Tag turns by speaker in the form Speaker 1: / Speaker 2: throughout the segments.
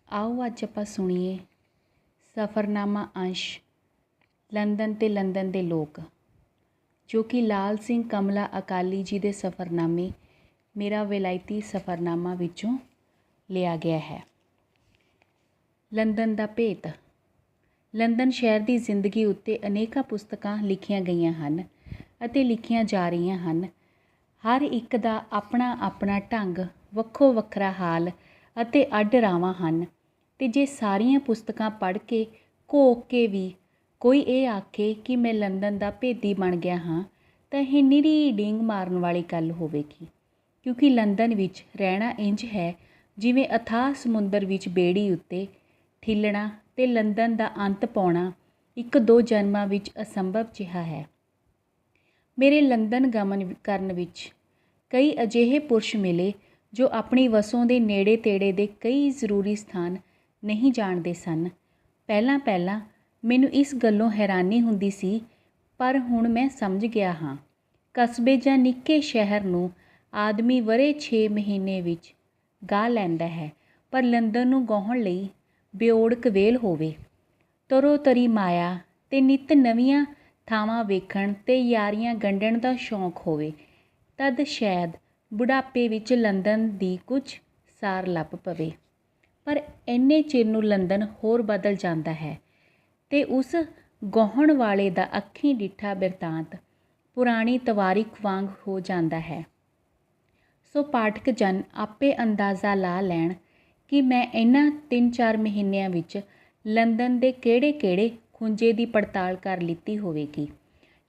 Speaker 1: ਆਓ ਅੱਜ ਆਪਾਂ ਸੁਣੀਏ ਸਫ਼ਰਨਾਮਾ ਅੰਸ਼ ਲੰਦਨ ਤੇ ਲੰਦਨ ਦੇ ਲੋਕ, ਜੋ ਕਿ ਲਾਲ ਸਿੰਘ ਕਮਲਾ ਅਕਾਲੀ ਜੀ ਦੇ ਸਫ਼ਰਨਾਮੇ ਮੇਰਾ ਵਿਲਾਇਤੀ ਸਫ਼ਰਨਾਮਾ ਵਿੱਚੋਂ ਲਿਆ ਗਿਆ ਹੈ। ਲੰਦਨ ਦਾ ਭੇਤ। ਲੰਦਨ ਸ਼ਹਿਰ ਦੀ ਜ਼ਿੰਦਗੀ ਉੱਤੇ ਅਨੇਕਾਂ ਪੁਸਤਕਾਂ ਲਿਖੀਆਂ ਗਈਆਂ ਹਨ ਅਤੇ ਲਿਖੀਆਂ ਜਾ ਰਹੀਆਂ ਹਨ। ਹਰ ਇੱਕ ਦਾ ਆਪਣਾ ਆਪਣਾ ਢੰਗ, ਵੱਖੋ ਵੱਖਰਾ ਹਾਲ ਅਤੇ ਅੱਡ ਰਾਵਾਂ ਹਨ। ਅਤੇ ਜੇ ਸਾਰੀਆਂ ਪੁਸਤਕਾਂ ਪੜ੍ਹ ਕੇ ਘੋਕ ਕੇ ਵੀ ਕੋਈ ਇਹ ਆਖੇ ਕਿ ਮੈਂ ਲੰਦਨ ਦਾ ਭੇਦੀ ਬਣ ਗਿਆ ਹਾਂ, ਤਾਂ ਇਹ ਨਿਰੀ ਡਿੰਗ ਮਾਰਨ ਵਾਲੀ ਗੱਲ ਹੋਵੇਗੀ। ਕਿਉਂਕਿ ਲੰਦਨ ਵਿੱਚ ਰਹਿਣਾ ਇੰਝ ਹੈ ਜਿਵੇਂ ਅਥਾਹ ਸਮੁੰਦਰ ਵਿੱਚ ਬੇੜੀ ਉੱਤੇ ਠਿੱਲਣਾ ਅਤੇ ਲੰਦਨ ਦਾ ਅੰਤ ਪਾਉਣਾ ਇੱਕ ਦੋ ਜਨਮਾਂ ਵਿੱਚ ਅਸੰਭਵ ਜਿਹਾ ਹੈ। ਮੇਰੇ ਲੰਦਨ ਗਮਨ ਕਰਨ ਵਿੱਚ ਕਈ ਅਜਿਹੇ ਪੁਰਸ਼ ਮਿਲੇ ਜੋ ਆਪਣੀ ਵਸੋਂ ਦੇ ਨੇੜੇ ਤੇੜੇ ਦੇ ਕਈ ਜ਼ਰੂਰੀ ਸਥਾਨ ਨਹੀਂ ਜਾਣਦੇ ਸਨ। ਪਹਿਲਾਂ ਪਹਿਲਾਂ ਮੈਨੂੰ ਇਸ ਗੱਲੋਂ ਹੈਰਾਨੀ ਹੁੰਦੀ ਸੀ, ਪਰ ਹੁਣ ਮੈਂ ਸਮਝ ਗਿਆ ਹਾਂ। ਕਸਬੇ ਜਾਂ ਨਿੱਕੇ ਸ਼ਹਿਰ ਨੂੰ ਆਦਮੀ ਵਰ੍ਹੇ 6 ਮਹੀਨੇ ਵਿੱਚ ਗਾ ਲੈਂਦਾ ਹੈ, ਪਰ ਲੰਦਨ ਨੂੰ ਗਾਉਣ ਲਈ ਬਿਓੜਕ ਵੇਲ ਹੋਵੇ, ਤਰੋ ਤਰੀ ਮਾਇਆ ਅਤੇ ਨਿੱਤ ਨਵੀਆਂ ਥਾਵਾਂ ਵੇਖਣ ਅਤੇ ਯਾਰੀਆਂ ਗੰਢਣ ਦਾ ਸ਼ੌਂਕ ਹੋਵੇ, ਤਦ ਸ਼ਾਇਦ ਬੁਢਾਪੇ ਵਿੱਚ ਲੰਦਨ ਦੀ ਕੁਝ ਸਾਰ ਲੱਭ ਪਵੇ। ਪਰ ਇੰਨੇ ਚਿਰ ਨੂੰ ਲੰਦਨ ਹੋਰ ਬਦਲ ਜਾਂਦਾ ਹੈ ਅਤੇ ਉਸ ਗਾਉਣ ਵਾਲੇ ਦਾ ਅੱਖੀਂ ਡਿੱਠਾ ਬਿਰਤਾਂਤ ਪੁਰਾਣੀ ਤਵਾਰੀਖ ਵਾਂਗ ਹੋ ਜਾਂਦਾ ਹੈ। ਸੋ ਪਾਠਕ ਜਨ ਆਪੇ ਅੰਦਾਜ਼ਾ ਲਾ ਲੈਣ ਕਿ ਮੈਂ ਇਹਨਾਂ 3-4 ਮਹੀਨਿਆਂ ਵਿੱਚ ਲੰਦਨ ਦੇ ਕਿਹੜੇ ਖੁੰਝੇ ਦੀ ਪੜਤਾਲ ਕਰ ਲਿੱਤੀ ਹੋਵੇਗੀ।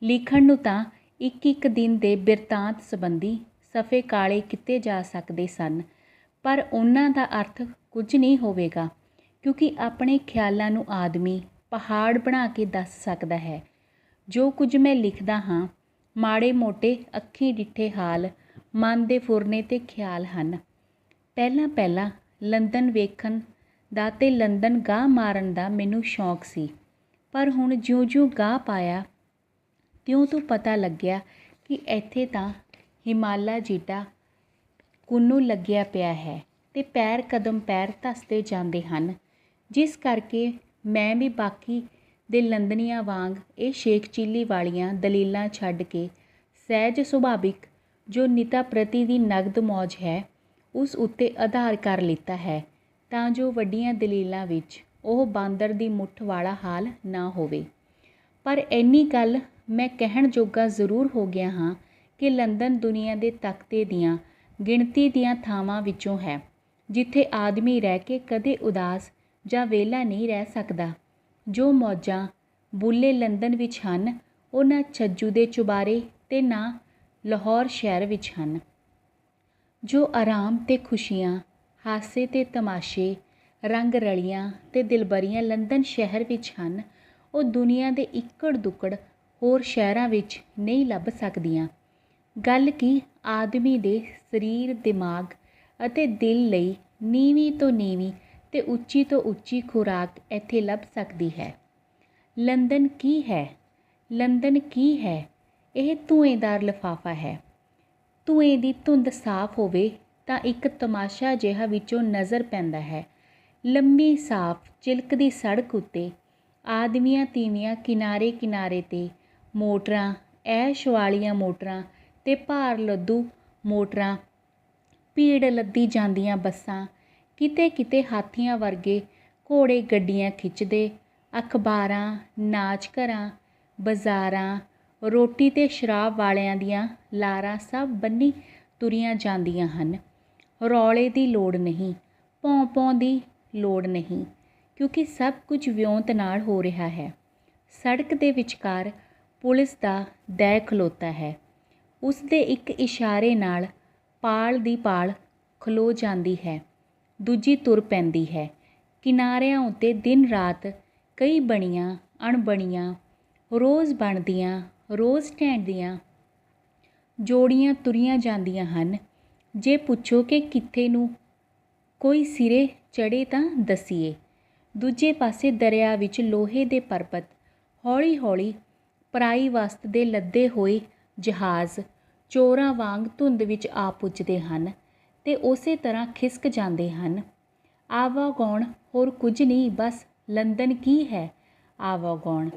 Speaker 1: ਲਿਖਣ ਨੂੰ ਤਾਂ ਇੱਕ ਦਿਨ ਦੇ ਬਿਰਤਾਂਤ ਸੰਬੰਧੀ ਸਫ਼ੇ ਕਾਲੇ ਕੀਤੇ ਜਾ ਸਕਦੇ ਸਨ, ਪਰ ਉਹਨਾਂ ਦਾ ਅਰਥ ਕੁਝ ਨਹੀਂ ਹੋਵੇਗਾ, ਕਿਉਂਕਿ ਆਪਣੇ ਖਿਆਲਾਂ ਨੂੰ ਆਦਮੀ ਪਹਾੜ ਬਣਾ ਕੇ ਦੱਸ ਸਕਦਾ ਹੈ। ਜੋ ਕੁਝ ਮੈਂ ਲਿਖਦਾ ਹਾਂ ਮਾੜੇ ਮੋਟੇ ਅੱਖੀਂ ਡਿੱਠੇ ਹਾਲ, ਮਨ ਦੇ ਫੁਰਨੇ ਅਤੇ ਖਿਆਲ ਹਨ। ਪਹਿਲਾਂ ਲੰਦਨ ਵੇਖਣ ਦਾ ਅਤੇ ਲੰਦਨ ਗਾਹ ਮਾਰਨ ਦਾ ਮੈਨੂੰ ਸ਼ੌਂਕ ਸੀ, ਪਰ ਹੁਣ ਜਿਉਂ ਗਾਹ ਪਾਇਆ ਤਿਉਂ ਪਤਾ ਲੱਗਿਆ ਕਿ ਇੱਥੇ ਤਾਂ ਹਿਮਾਲਾ ਜਿੱਡਾ ਕੁੰਨੂ ਲੱਗਿਆ ਪਿਆ ਹੈ ਅਤੇ ਪੈਰ ਕਦਮ ਪੈਰ ਧੱਸਦੇ ਜਾਂਦੇ ਹਨ, ਜਿਸ ਕਰਕੇ ਮੈਂ ਵੀ ਬਾਕੀ ਦੇ ਲੰਦਨੀਆਂ ਵਾਂਗ ਇਹ ਸ਼ੇਖ ਚਿੱਲੀ ਵਾਲੀਆਂ ਦਲੀਲਾਂ ਛੱਡ ਕੇ ਸਹਿਜ ਸੁਭਾਵਿਕ ਜੋ ਨਿਤਾ ਪ੍ਰਤੀ ਦੀ ਨਗਦ ਮੌਜ ਹੈ ਉਸ ਉੱਤੇ ਆਧਾਰ ਕਰ ਲਿੱਤਾ ਹੈ, ਤਾਂ ਜੋ ਵੱਡੀਆਂ ਦਲੀਲਾਂ ਵਿੱਚ ਉਹ ਬਾਂਦਰ ਦੀ ਮੁੱਠ ਵਾਲਾ ਹਾਲ ਨਾ ਹੋਵੇ। ਪਰ ਇੰਨੀ ਗੱਲ ਮੈਂ ਕਹਿਣ ਜੋਗਾ ਜ਼ਰੂਰ ਹੋ ਗਿਆ ਹਾਂ ਕਿ ਲੰਦਨ ਦੁਨੀਆ ਦੇ ਤਖ਼ਤੇ ਦੀਆਂ ਗਿਣਤੀ ਦੀਆਂ ਥਾਵਾਂ ਵਿੱਚੋਂ ਹੈ ਜਿੱਥੇ ਆਦਮੀ ਰਹਿ ਕੇ ਕਦੇ ਉਦਾਸ ਜਾਂ ਵਿਹਲਾ ਨਹੀਂ ਰਹਿ ਸਕਦਾ। ਜੋ ਮੌਜਾਂ ਬੁੱਲੇ ਲੰਦਨ ਵਿੱਚ ਹਨ, ਉਹ ਨਾ ਛੱਜੂ ਦੇ ਚੁਬਾਰੇ ਅਤੇ ਨਾ ਲਾਹੌਰ ਸ਼ਹਿਰ ਵਿੱਚ ਹਨ। ਜੋ ਆਰਾਮ ਅਤੇ ਖੁਸ਼ੀਆਂ, ਹਾਸੇ ਅਤੇ ਤਮਾਸ਼ੇ, ਰੰਗ ਰਲੀਆਂ ਅਤੇ ਦਿਲਬਰੀਆਂ ਲੰਦਨ ਸ਼ਹਿਰ ਵਿੱਚ ਹਨ, ਉਹ ਦੁਨੀਆ ਦੇ ਇੱਕੜ ਦੁੱਕੜ ਹੋਰ ਸ਼ਹਿਰਾਂ ਵਿੱਚ ਨਹੀਂ ਲੱਭ ਸਕਦੀਆਂ। ਗੱਲ ਕੀ ਆਦਮੀ ਦੇ ਸਰੀਰ, ਦਿਮਾਗ ਅਤੇ ਦਿਲ ਲਈ ਨੀਵੀਂ ਤੋਂ ਨੀਵੀਂ ਅਤੇ ਉੱਚੀ ਤੋਂ ਉੱਚੀ ਖੁਰਾਕ ਇੱਥੇ ਲੱਭ ਸਕਦੀ ਹੈ। ਲੰਦਨ ਕੀ ਹੈ? ਲੰਦਨ ਕੀ ਹੈ? ਇਹ ਧੂਏਂਦਾਰ ਲਿਫਾਫਾ ਹੈ। ਧੂਏ ਦੀ ਧੁੰਦ ਸਾਫ਼ ਹੋਵੇ ਤਾਂ ਇੱਕ ਤਮਾਸ਼ਾ ਜਿਹਾ ਵਿੱਚੋਂ ਨਜ਼ਰ ਪੈਂਦਾ ਹੈ। ਲੰਮੀ ਸਾਫ਼ ਚਿਲਕਦੀ ਸੜਕ ਉੱਤੇ ਆਦਮੀਆਂ ਤੀਵੀਆਂ ਕਿਨਾਰੇ 'ਤੇ ਮੋਟਰਾਂ, ਐਸ਼ ਵਾਲੀਆਂ ਮੋਟਰਾਂ ਅਤੇ ਭਾਰ ਲੱਦੂ ਮੋਟਰਾਂ, ਭੀੜ ਲੱਦੀ ਜਾਂਦੀਆਂ ਬੱਸਾਂ, ਕਿਤੇ ਹਾਥੀਆਂ ਵਰਗੇ ਘੋੜੇ ਗੱਡੀਆਂ ਖਿੱਚਦੇ, ਅਖ਼ਬਾਰਾਂ, ਨਾਚ ਘਰਾਂ, ਬਾਜ਼ਾਰਾਂ, ਰੋਟੀ ਅਤੇ ਸ਼ਰਾਬ ਵਾਲਿਆਂ ਦੀਆਂ ਲਾਰਾਂ ਸਭ ਬੰਨੀ ਤੁਰੀਆਂ ਜਾਂਦੀਆਂ ਹਨ। ਰੌਲੇ ਦੀ ਲੋੜ ਨਹੀਂ, ਭੌਂ ਦੀ ਲੋੜ ਨਹੀਂ, ਕਿਉਂਕਿ ਸਭ ਕੁਝ ਵਿਉਂਤ ਨਾਲ ਹੋ ਰਿਹਾ ਹੈ। ਸੜਕ ਦੇ ਵਿਚਕਾਰ ਪੁਲਿਸ ਦਾ ਦਹਿ ਖਲੋਤਾ ਹੈ। ਉਸ ਦੇ ਇੱਕ ਇਸ਼ਾਰੇ ਨਾਲ ਪਾਲ ਦੀ ਪਾਲ ਖਲੋ ਜਾਂਦੀ ਹੈ, ਦੂਜੀ ਤੁਰ ਪੈਂਦੀ ਹੈ। ਕਿਨਾਰਿਆਂ ਉੱਤੇ ਦਿਨ ਰਾਤ ਕਈ ਬਣੀਆਂ ਅਣਬਣੀਆਂ, ਰੋਜ਼ ਬਣਦੀਆਂ ਰੋਜ਼ ਢਹਿੰਦੀਆਂ ਜੋੜੀਆਂ ਤੁਰੀਆਂ ਜਾਂਦੀਆਂ ਹਨ। ਜੇ ਪੁੱਛੋ ਕਿ ਕਿੱਥੇ ਨੂੰ ਕੋਈ ਸਿਰੇ ਚੜ੍ਹੇ ਤਾਂ ਦੱਸੀਏ। ਦੂਜੇ ਪਾਸੇ ਦਰਿਆ ਵਿੱਚ ਲੋਹੇ ਦੇ ਪਰਬਤ ਹੌਲੀ ਹੌਲੀ ਪਰਾਈ ਵਸਤ ਦੇ ਲੱਦੇ ਹੋਏ ਜਹਾਜ਼ ਚੋਰਾਂ ਵਾਂਗ ਧੁੰਦ ਵਿੱਚ ਆ ਪੁੱਜਦੇ ਹਨ ਅਤੇ ਉਸੇ ਤਰ੍ਹਾਂ ਖਿਸਕ ਜਾਂਦੇ ਹਨ। ਆਵਾਗਾਉਣ ਹੋਰ ਕੁਝ ਨਹੀਂ, ਬਸ ਲੰਦਨ ਕੀ ਹੈ ਆਵਾਗਾਉਣ।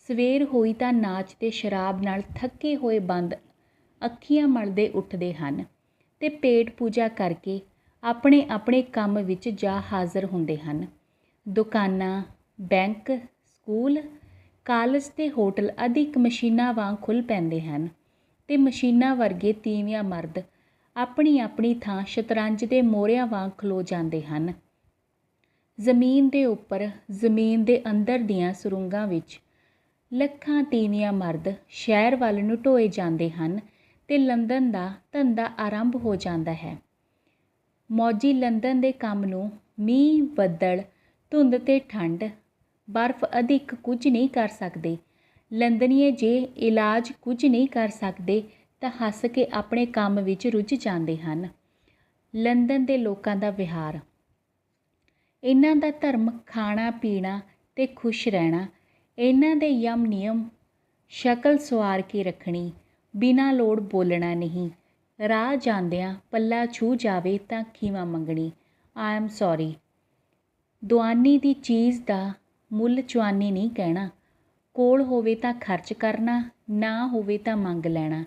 Speaker 1: ਸਵੇਰ ਹੋਈ ਤਾਂ ਨਾਚ ਤੇ ਸ਼ਰਾਬ ਨਾਲ ਥੱਕੇ ਹੋਏ ਬੰਦ ਅੱਖੀਆਂ ਮਲਦੇ ਉੱਠਦੇ ਹਨ ਤੇ ਪੇਟ ਪੂਜਾ ਕਰਕੇ ਆਪਣੇ ਆਪਣੇ ਕੰਮ ਵਿੱਚ ਜਾ ਹਾਜ਼ਰ ਹੁੰਦੇ ਹਨ। ਦੁਕਾਨਾਂ, ਬੈਂਕ, ਸਕੂਲ, ਕਾਲਜ ਤੇ ਹੋਟਲ ਅਧਿਕ ਮਸ਼ੀਨਾਂ ਵਾਂਗ ਖੁੱਲ੍ਹ ਪੈਂਦੇ ਹਨ ਤੇ ਮਸ਼ੀਨਾਂ ਵਰਗੇ ਤੀਵੀਆਂ ਮਰਦ ਆਪਣੀ ਆਪਣੀ ਥਾਂ ਸ਼ਤਰੰਜ ਦੇ ਮੋਹਰਿਆਂ ਵਾਂਗ ਖਲੋ ਜਾਂਦੇ ਹਨ। ਜ਼ਮੀਨ ਦੇ ਉੱਪਰ, ਜ਼ਮੀਨ ਦੇ ਅੰਦਰ ਦੀਆਂ ਸੁਰੰਗਾਂ ਵਿੱਚ ਲੱਖਾਂ ਤੀਵੀਆਂ ਮਰਦ ਸ਼ਹਿਰ ਵੱਲ ਨੂੰ ਢੋਏ ਜਾਂਦੇ ਹਨ ਤੇ ਲੰਦਨ ਦਾ ਧੰਦਾ ਆਰੰਭ ਹੋ ਜਾਂਦਾ ਹੈ। ਮੌਜੀ ਲੰਦਨ ਦੇ ਕੰਮ ਨੂੰ ਮੀਂਹ, ਬੱਦਲ, ਧੁੰਦ ਤੇ ਠੰਡ, ਬਰਫ਼ ਅਧਿਕ ਕੁਝ ਨਹੀਂ ਕਰ ਸਕਦੇ। ਲੰਦਨੀਏ ਜੇ ਇਲਾਜ ਕੁਝ ਨਹੀਂ ਕਰ ਸਕਦੇ ਤਾਂ ਹੱਸ ਕੇ ਆਪਣੇ ਕੰਮ ਵਿੱਚ ਰੁੱਝ ਜਾਂਦੇ ਹਨ। ਲੰਦਨ ਦੇ ਲੋਕਾਂ ਦਾ ਵਿਹਾਰ, ਇਹਨਾਂ ਦਾ ਧਰਮ ਖਾਣਾ ਪੀਣਾ ਤੇ ਖੁਸ਼ ਰਹਿਣਾ। ਇਹਨਾਂ ਦੇ ਯਮ ਨਿਯਮ ਸ਼ਕਲ ਸੁਆਰ ਕੇ ਰੱਖਣੀ, ਬਿਨਾਂ ਲੋੜ ਬੋਲਣਾ ਨਹੀਂ। ਰਾਹ ਜਾਂਦਿਆਂ ਪੱਲਾ ਛੂਹ ਜਾਵੇ ਤਾਂ ਖੀਵਾ ਮੰਗਣੀ, ਆਈ ਐਮ ਸੌਰੀ। ਦੁਆਨੀ ਦੀ ਚੀਜ਼ ਦਾ ਮੁੱਲ ਚੁਆਨੀ ਨਹੀਂ ਕਹਿਣਾ। ਕੋਲ ਹੋਵੇ ਤਾਂ ਖਰਚ ਕਰਨਾ, ਨਾ ਹੋਵੇ ਤਾਂ ਮੰਗ ਲੈਣਾ।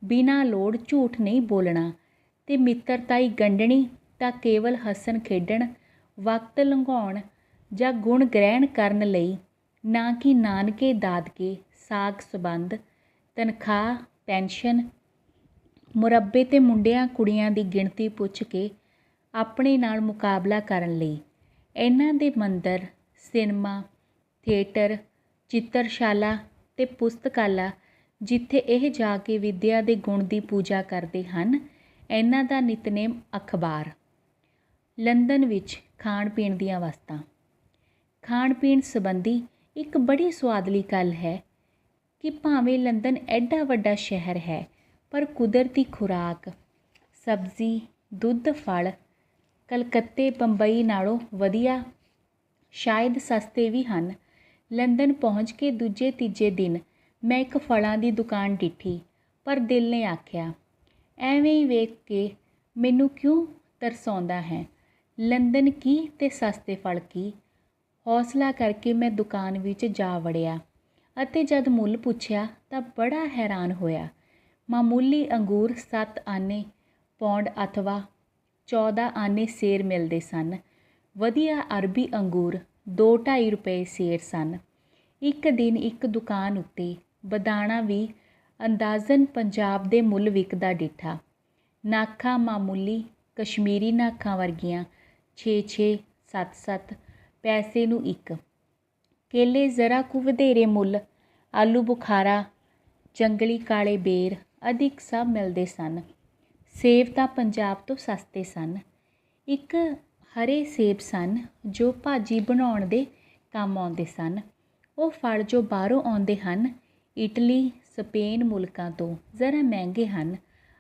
Speaker 1: ਬਿਨਾਂ ਲੋੜ ਝੂਠ ਨਹੀਂ ਬੋਲਣਾ ਤੇ ਮਿੱਤਰਤਾਈ ਗੰਢਣੀ ਤਾਂ ਕੇਵਲ ਹੱਸਣ ਖੇਡਣ, ਵਕਤ ਲੰਘਾਉਣ ਜਾਂ ਗੁਣ ਗ੍ਰਹਿਣ ਕਰਨ ਲਈ, ਨਾ ਕਿ ਨਾਨਕੇ ਦਾਦਕੇ, ਸਾਕ ਸੰਬੰਧ, ਤਨਖਾਹ, ਪੈਨਸ਼ਨ, ਮੁਰੱਬੇ ਤੇ ਮੁੰਡਿਆਂ ਕੁੜੀਆਂ ਦੀ ਗਿਣਤੀ ਪੁੱਛ ਕੇ ਆਪਣੇ ਨਾਲ ਮੁਕਾਬਲਾ ਕਰਨ ਲਈ। ਇਹਨਾਂ ਦੇ ਮੰਦਰ, ਸਿਨੇਮਾ, ਥੀਏਟਰ, ਚਿੱਤਰਸ਼ਾਲਾ ਤੇ ਪੁਸਤਕਾਲਾ ਜਿੱਥੇ ਇਹ ਜਾ ਕੇ ਵਿੱਦਿਆ ਦੇ ਗੁਣ ਦੀ ਪੂਜਾ ਕਰਦੇ ਹਨ। ਇਹਨਾਂ ਦਾ ਨਿਤਨੇਮ ਅਖਬਾਰ। ਲੰਦਨ ਵਿੱਚ ਖਾਣ ਪੀਣ ਦੀਆਂ ਵਸਤਾਂ। ਖਾਣ ਪੀਣ ਸੰਬੰਧੀ ਇੱਕ ਬੜੀ ਸੁਆਦਲੀ ਗੱਲ ਹੈ ਕਿ ਭਾਵੇਂ ਲੰਦਨ ਐਡਾ ਵੱਡਾ ਸ਼ਹਿਰ ਹੈ, ਪਰ ਕੁਦਰਤੀ ਖੁਰਾਕ, ਸਬਜ਼ੀ, ਦੁੱਧ, ਫਲ ਕਲਕੱਤੇ, ਬੰਬਈ ਨਾਲੋਂ ਵਧੀਆ, ਸ਼ਾਇਦ ਸਸਤੇ ਵੀ ਹਨ। ਲੰਦਨ ਪਹੁੰਚ ਕੇ ਦੂਜੇ ਤੀਜੇ ਦਿਨ ਮੈਂ ਇੱਕ ਫਲਾਂ ਦੀ ਦੁਕਾਨ ਡਿੱਠੀ, ਪਰ ਦਿਲ ਨੇ ਆਖਿਆ, ਐਵੇਂ ਹੀ ਵੇਖ ਕੇ ਮੈਨੂੰ ਕਿਉਂ ਤਰਸਾਉਂਦਾ ਹੈ। ਲੰਦਨ ਕੀ ਤੇ ਸਸਤੇ ਫਲ ਕੀ। ਹੌਸਲਾ ਕਰਕੇ ਮੈਂ ਦੁਕਾਨ ਵਿੱਚ ਜਾ ਵੜਿਆ ਅਤੇ ਜਦ ਮੁੱਲ ਪੁੱਛਿਆ ਤਾਂ ਬੜਾ ਹੈਰਾਨ ਹੋਇਆ। ਮਾਮੂਲੀ ਅੰਗੂਰ 7 ਆਨੇ ਪੌਂਡ ਅਥਵਾ 14 ਆਨੇ ਸੇਰ ਮਿਲਦੇ ਸਨ। ਵਧੀਆ ਅਰਬੀ ਅੰਗੂਰ 2-2.5 ਰੁਪਏ ਸੇਰ ਸਨ। ਇੱਕ ਦਿਨ ਇੱਕ ਦੁਕਾਨ ਉੱਤੇ ਬਦਾਣਾ ਵੀ ਅੰਦਾਜ਼ਨ ਪੰਜਾਬ ਦੇ ਮੁੱਲ ਵਿਕਦਾ ਡਿੱਠਾ। ਨਾਖਾਂ ਮਾਮੂਲੀ ਕਸ਼ਮੀਰੀ ਨਾਖਾਂ ਵਰਗੀਆਂ 6-6, 7-7 ਪੈਸੇ ਨੂੰ ਇੱਕ। ਕੇਲੇ ਜ਼ਰਾ ਕੁ ਵਧੇਰੇ ਮੁੱਲ, ਆਲੂ ਬੁਖਾਰਾ, ਜੰਗਲੀ ਕਾਲੇ ਬੇਰ ਅਧਿਕ ਸਭ ਮਿਲਦੇ ਸਨ। ਸੇਬ ਤਾਂ ਪੰਜਾਬ ਤੋਂ ਸਸਤੇ ਸਨ। ਇੱਕ ਹਰੇ ਸੇਬ ਸਨ ਜੋ ਭਾਜੀ ਬਣਾਉਣ ਦੇ ਕੰਮ ਆਉਂਦੇ ਸਨ। ਉਹ ਫਲ ਜੋ ਬਾਹਰੋਂ ਆਉਂਦੇ ਹਨ, ਇਟਲੀ, ਸਪੇਨ ਮੁਲਕਾਂ ਤੋਂ, ਜ਼ਰਾ ਮਹਿੰਗੇ ਹਨ।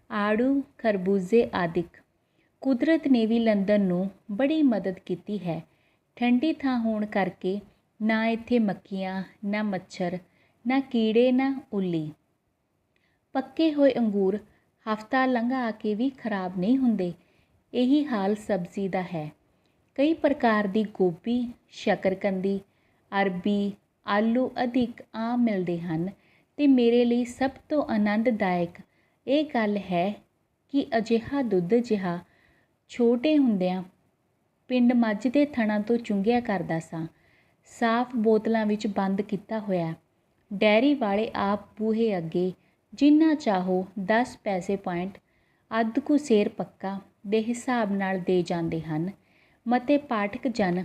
Speaker 1: ਆੜੂ, ਖਰਬੂਜ਼ੇ ਆਦਿਕ। ਕੁਦਰਤ ਨੇ ਵੀ ਲੰਦਨ ਨੂੰ ਬੜੀ ਮਦਦ ਕੀਤੀ ਹੈ। ਠੰਡੀ ਥਾਂ ਹੋਣ ਕਰਕੇ ਨਾ ਇੱਥੇ ਮੱਖੀਆਂ, ਨਾ ਮੱਛਰ, ਨਾ ਕੀੜੇ, ਨਾ ਉੱਲੀ। ਪੱਕੇ ਹੋਏ ਅੰਗੂਰ ਹਫ਼ਤਾ ਲੰਘਾ ਕੇ ਵੀ ਖਰਾਬ ਨਹੀਂ ਹੁੰਦੇ। ਇਹੀ ਹਾਲ ਸਬਜ਼ੀ ਦਾ ਹੈ। ਕਈ ਪ੍ਰਕਾਰ ਦੀ ਗੋਭੀ, ਸ਼ਕਰਕੰਦੀ, ਅਰਬੀ, ਆਲੂ ਅਧਿਕ ਆਮ ਮਿਲਦੇ ਹਨ ਤੇ ਮੇਰੇ ਲਈ ਸਭ ਤੋਂ ਆਨੰਦਦਾਇਕ ਇਹ ਗੱਲ ਹੈ ਕਿ ਅਜਿਹਾ ਦੁੱਧ ਜਿਹਾ ਛੋਟੇ ਹੁੰਦਿਆਂ ਪਿੰਡ ਮੱਝ ਦੇ ਥਣਾਂ ਤੋਂ ਚੁੰਘਿਆ ਕਰਦਾ ਸਾਂ, ਸਾਫ਼ ਬੋਤਲਾਂ ਵਿੱਚ ਬੰਦ ਕੀਤਾ ਹੋਇਆ। ਡੈਰੀ ਵਾਲੇ ਆਪ ਬੂਹੇ ਅੱਗੇ ਜਿੰਨਾ ਚਾਹੋ 10 ਪੈਸੇ ਪੁਆਇੰਟ ਅੱਧ ਕੁ ਸੇਰ ਪੱਕਾ ਦੇ ਹਿਸਾਬ ਨਾਲ ਦੇ ਜਾਂਦੇ ਹਨ। ਮਤੇ ਪਾਠਕ ਜਨ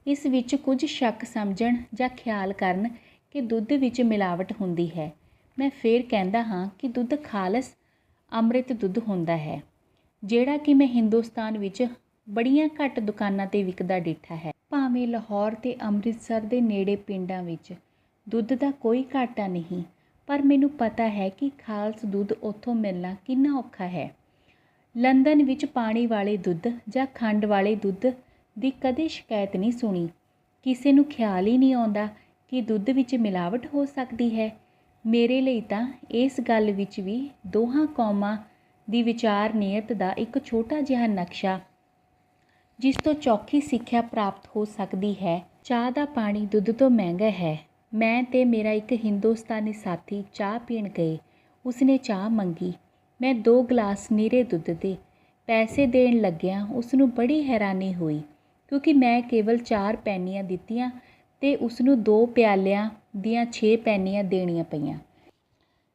Speaker 1: ਇਸ ਵਿੱਚ ਕੁਝ ਸ਼ੱਕ ਸਮਝਣ ਜਾਂ ਖਿਆਲ ਕਰਨ ਕਿ ਦੁੱਧ ਵਿੱਚ ਮਿਲਾਵਟ ਹੁੰਦੀ ਹੈ। ਮੈਂ ਫੇਰ ਕਹਿੰਦਾ ਹਾਂ ਕਿ ਦੁੱਧ ਖਾਲਸ ਅੰਮ੍ਰਿਤ ਦੁੱਧ ਹੁੰਦਾ ਹੈ, ਜਿਹੜਾ ਕਿ ਮੈਂ ਹਿੰਦੁਸਤਾਨ ਵਿੱਚ ਬੜੀਆਂ ਘੱਟ ਦੁਕਾਨਾਂ 'ਤੇ ਵਿਕਦਾ ਡਿੱਠਾ ਹੈ। ਭਾਵੇਂ ਲਾਹੌਰ ਤੇ ਅੰਮ੍ਰਿਤਸਰ ਦੇ ਨੇੜੇ ਪਿੰਡਾਂ ਵਿੱਚ ਦੁੱਧ ਦਾ ਕੋਈ ਘਾਟਾ ਨਹੀਂ, ਪਰ ਮੈਨੂੰ ਪਤਾ ਹੈ ਕਿ ਖਾਲਸ ਦੁੱਧ ਉੱਥੋਂ ਮਿਲਣਾ ਕਿੰਨਾ ਔਖਾ ਹੈ। ਲੰਦਨ ਵਿੱਚ ਪਾਣੀ ਵਾਲੇ ਦੁੱਧ ਜਾਂ ਖੰਡ ਵਾਲੇ ਦੁੱਧ ਦੀ ਕਦੇ ਸ਼ਿਕਾਇਤ ਨਹੀਂ ਸੁਣੀ। ਕਿਸੇ ਨੂੰ ਖਿਆਲ ਹੀ ਨਹੀਂ ਆਉਂਦਾ ਕਿ ਦੁੱਧ ਵਿੱਚ ਮਿਲਾਵਟ ਹੋ ਸਕਦੀ ਹੈ। ਮੇਰੇ ਲਈ ਤਾਂ ਇਸ ਗੱਲ ਵਿੱਚ ਵੀ ਦੋਹਾਂ ਕੌਮਾਂ ਦੀ ਵਿਚਾਰ ਨੀਅਤ ਦਾ ਇੱਕ ਛੋਟਾ ਜਿਹਾ ਨਕਸ਼ਾ ਜਿਸ ਤੋਂ ਚੌਖੀ ਸਿੱਖਿਆ ਪ੍ਰਾਪਤ ਹੋ ਸਕਦੀ ਹੈ। ਚਾਹ ਦਾ ਪਾਣੀ ਦੁੱਧ ਤੋਂ ਮਹਿੰਗਾ ਹੈ। ਮੈਂ ਤੇ ਮੇਰਾ ਇੱਕ ਹਿੰਦੁਸਤਾਨੀ ਸਾਥੀ ਚਾਹ ਪੀਣ ਗਏ। ਉਸਨੇ ਚਾਹ ਮੰਗੀ। ਮੈਂ 2 ਗਲਾਸ ਨੀਰੇ ਦੁੱਧ ਦੇ ਪੈਸੇ ਦੇਣ ਲੱਗਿਆਂ ਉਸਨੂੰ ਬੜੀ ਹੈਰਾਨੀ ਹੋਈ, ਕਿਉਂਕਿ ਮੈਂ ਕੇਵਲ 4 ਪੈਨੀਆਂ ਦਿੱਤੀਆਂ ਤੇ ਉਸਨੂੰ 2 ਪਿਆਲਿਆਂ ਦੀਆਂ 6 ਪੈਨੀਆਂ ਦੇਣੀਆਂ ਪਈਆਂ।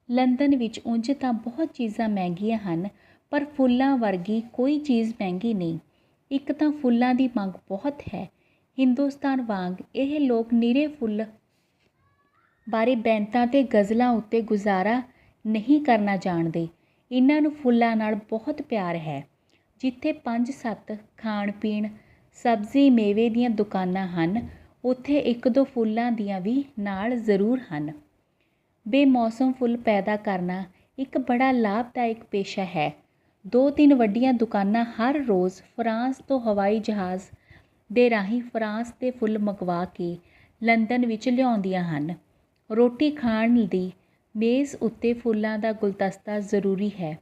Speaker 1: ਲੰਦਨ ਵਿੱਚ ਉਂਝ ਤਾਂ ਬਹੁਤ ਚੀਜ਼ਾਂ ਮਹਿੰਗੀਆਂ ਹਨ, ਪਰ ਫੁੱਲਾਂ ਵਰਗੀ ਕੋਈ ਚੀਜ਼ ਮਹਿੰਗੀ ਨਹੀਂ। ਇੱਕ ਤਾਂ ਫੁੱਲਾਂ ਦੀ ਮੰਗ ਬਹੁਤ ਹੈ। ਹਿੰਦੁਸਤਾਨ ਵਾਂਗ ਇਹ ਲੋਕ ਨਿਰੇ ਫੁੱਲ ਬਾਰੇ ਬੈਂਤਾਂ ਤੇ ਗਜ਼ਲਾਂ ਉੱਤੇ ਗੁਜ਼ਾਰਾ ਨਹੀਂ ਕਰਨਾ ਜਾਣਦੇ। ਇਹਨਾਂ ਨੂੰ ਫੁੱਲਾਂ ਨਾਲ ਬਹੁਤ ਪਿਆਰ ਹੈ। ਜਿੱਥੇ 5-7 ਖਾਣ ਪੀਣ, ਸਬਜ਼ੀ ਮੇਵੇ ਦੀਆਂ ਦੁਕਾਨਾਂ ਹਨ, ਉੱਥੇ 1-2 ਫੁੱਲਾਂ ਦੀਆਂ ਵੀ ਨਾਲ ਜ਼ਰੂਰ ਹਨ। ਬੇਮੌਸਮ ਫੁੱਲ ਪੈਦਾ ਕਰਨਾ ਇੱਕ ਬੜਾ ਲਾਭਦਾਇਕ ਪੇਸ਼ਾ ਹੈ। 2-3 ਵੱਡੀਆਂ ਦੁਕਾਨਾਂ ਹਰ ਰੋਜ਼ ਫਰਾਂਸ ਤੋਂ ਹਵਾਈ ਜਹਾਜ਼ ਦੇ ਰਾਹੀਂ ਫਰਾਂਸ ਦੇ ਫੁੱਲ ਮੰਗਵਾ ਕੇ ਲੰਦਨ ਵਿੱਚ ਲਿਆਉਂਦੀਆਂ ਹਨ। ਰੋਟੀ ਖਾਣ ਦੀ ਮੇਜ਼ ਉੱਤੇ ਫੁੱਲਾਂ ਦਾ ਗੁਲਦਸਤਾ ਜ਼ਰੂਰੀ ਹੈ।